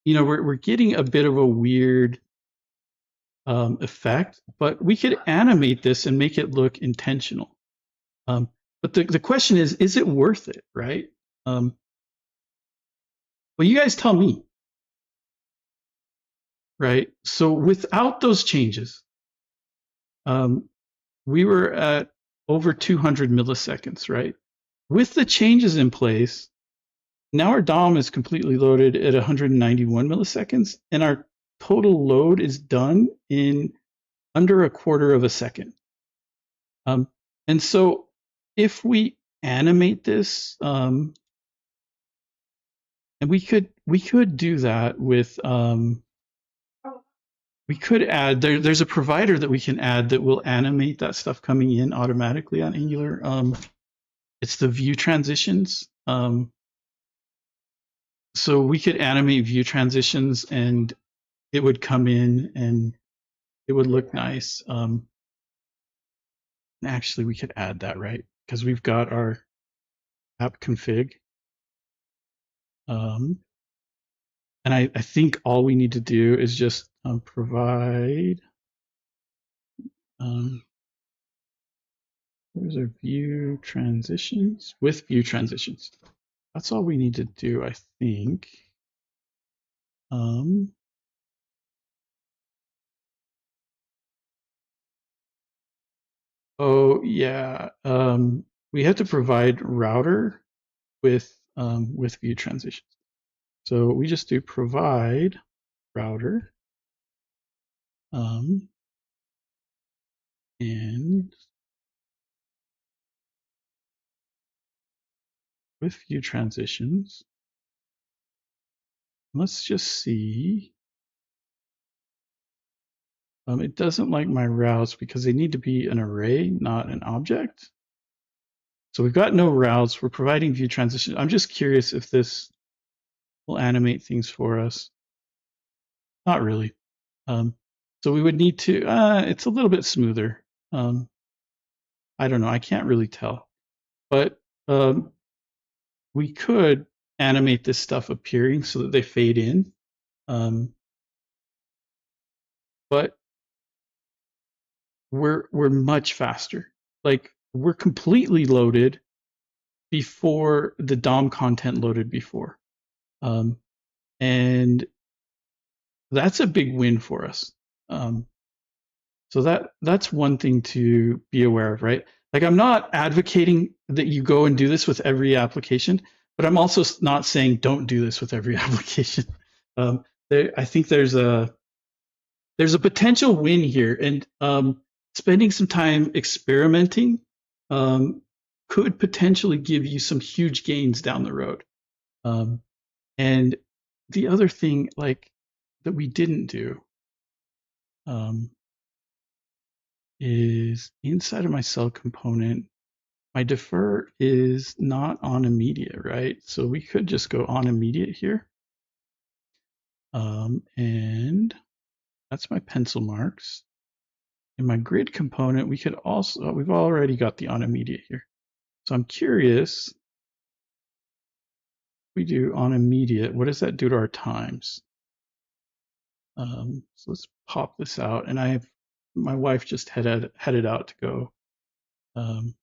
you know, we're getting a bit of a weird effect, but we could animate this and make it look intentional. But the question is it worth it, right? Well, you guys tell me, right? So without those changes, we were at over 200 milliseconds, right? With the changes in place, now our DOM is completely loaded at 191 milliseconds, and our total load is done in under a quarter of a second. And so if we animate this, and we could do that with, we could add, there's a provider that we can add that will animate that stuff coming in automatically on Angular. It's the view transitions. So we could animate view transitions and it would come in and it would look nice. Actually, we could add that, right? Because we've got our app config. And I think all we need to do is just provide, there's our view transitions with view transitions. That's all we need to do, I think. Oh yeah, we have to provide router with view transitions. So we just do provide router, and with view transitions. Let's just see. It doesn't like my routes because they need to be an array, not an object. So we've got no routes. We're providing view transition. I'm just curious if this will animate things for us. Not really. So we would need to, it's a little bit smoother. I don't know. I can't really tell. But we could animate this stuff appearing so that they fade in. But we're much faster. Like we're completely loaded before the DOM content loaded before. And that's a big win for us. So that's one thing to be aware of, right? Like I'm not advocating that you go and do this with every application, but I'm also not saying don't do this with every application. I think there's a potential win here, and spending some time experimenting could potentially give you some huge gains down the road. And the other thing, like that we didn't do, is inside of my cell component, my defer is not on immediate, right? So we could just go on immediate here. And that's my pencil marks. In my grid component, we could also, we've already got the on immediate here. So I'm curious, if we do on immediate, what does that do to our times? So let's pop this out. And my wife just headed out to um,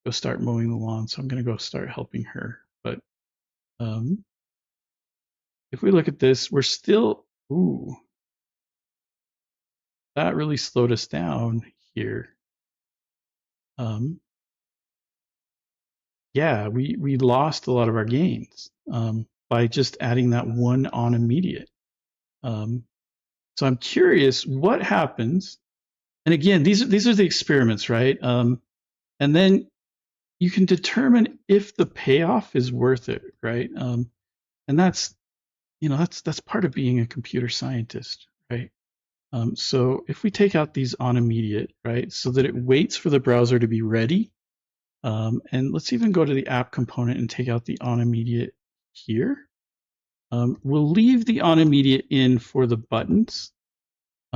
go start mowing the lawn. So I'm going to go start helping her. But um, if we look at this, we're still, ooh, that really slowed us down here. Yeah, we lost a lot of our gains by just adding that one on immediate. So I'm curious what happens. And again, these are the experiments, right? And then you can determine if the payoff is worth it, right? And that's that's part of being a computer scientist, right? So if we take out these on immediate, right, so that it waits for the browser to be ready, and let's even go to the app component and take out the on immediate here. We'll leave the on immediate in for the buttons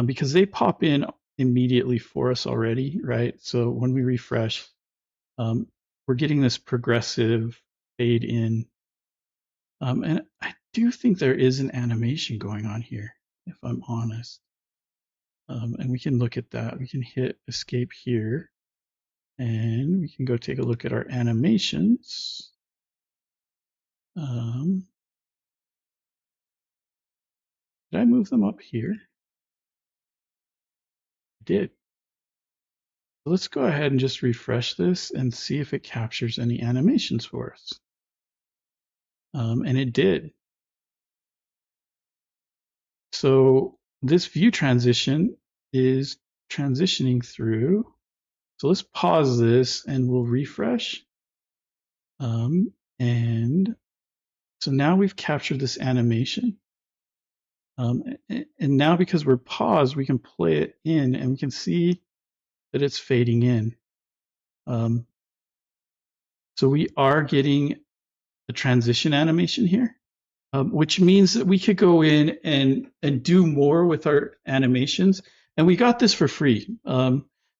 because they pop in immediately for us already, right? So when we refresh, we're getting this progressive fade in. And I do think there is an animation going on here, if I'm honest. And we can look at that. We can hit escape here. And we can go take a look at our animations. Did I move them up here? I did. So let's go ahead and just refresh this and see if it captures any animations for us. And it did. So this view transition is transitioning through. So let's pause this and we'll refresh. And so now we've captured this animation. And now because we're paused, we can play it in and we can see that it's fading in. So we are getting a transition animation here, which means that we could go in and do more with our animations. And we got this for free.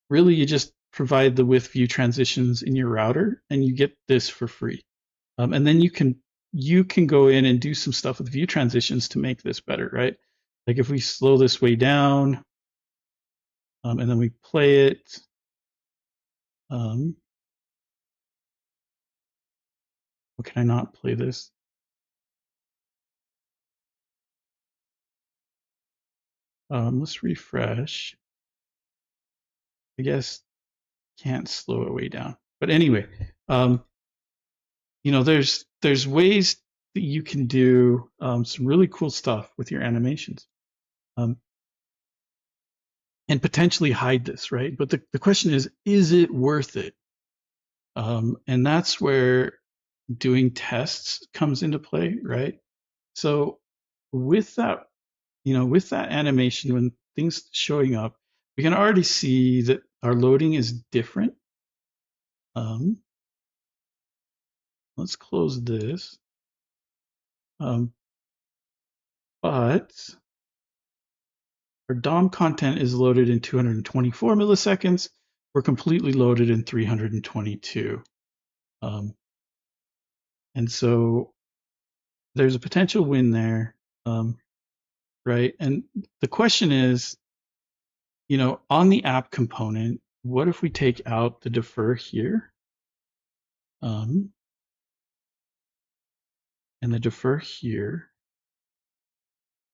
Really, you just provide the with view transitions in your router and you get this for free. And then you can go in and do some stuff with view transitions to make this better, right? Like if we slow this way down, and then we play it. Well, can I not play this? Let's refresh. I guess can't slow it way down. But anyway, there's ways that you can do some really cool stuff with your animations. And potentially hide this, right? But the question is it worth it? And that's where doing tests comes into play, right? So with that, with that animation, when things showing up, we can already see that our loading is different. Let's close this. But our DOM content is loaded in 224 milliseconds. We're completely loaded in 322. And so there's a potential win there, right? And the question is, on the app component, what if we take out the defer here? And the defer here,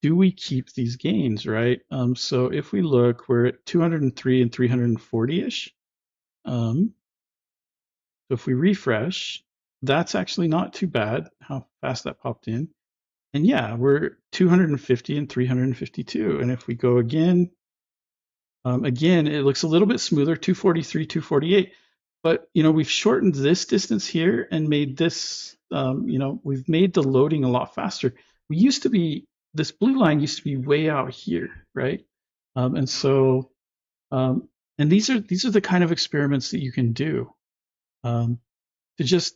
do we keep these gains, right? So if we look, we're at 203 and 340-ish. So if we refresh, that's actually not too bad, how fast that popped in. And yeah, we're 250 and 352. And if we go again, again, it looks a little bit smoother, 243, 248. But, we've shortened this distance here and made this, we've made the loading a lot faster. This blue line used to be way out here, right? And so, and these are the kind of experiments that you can do to just,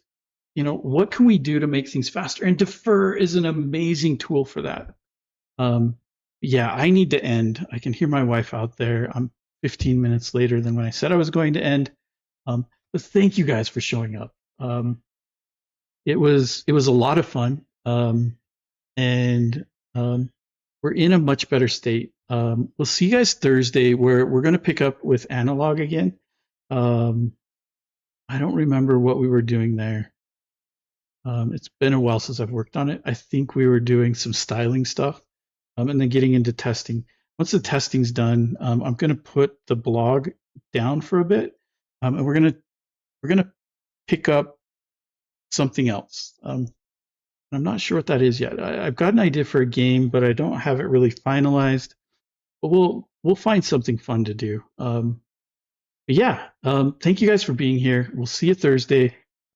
what can we do to make things faster? And defer is an amazing tool for that. Um, yeah, I need to end. I can hear my wife out there. I'm 15 minutes later than when I said I was going to end. But thank you guys for showing up. It was a lot of fun, and we're in a much better state. We'll see you guys Thursday, where we're going to pick up with analog again. Um, I don't remember what we were doing there. It's been a while since I've worked on it. I think we were doing some styling stuff, and then getting into testing. Once the testing's done, I'm going to put the blog down for a bit, and we're gonna pick up something else. I'm not sure what that is yet. I've got an idea for a game, but I don't have it really finalized. But we'll find something fun to do. But yeah, thank you guys for being here. We'll see you Thursday.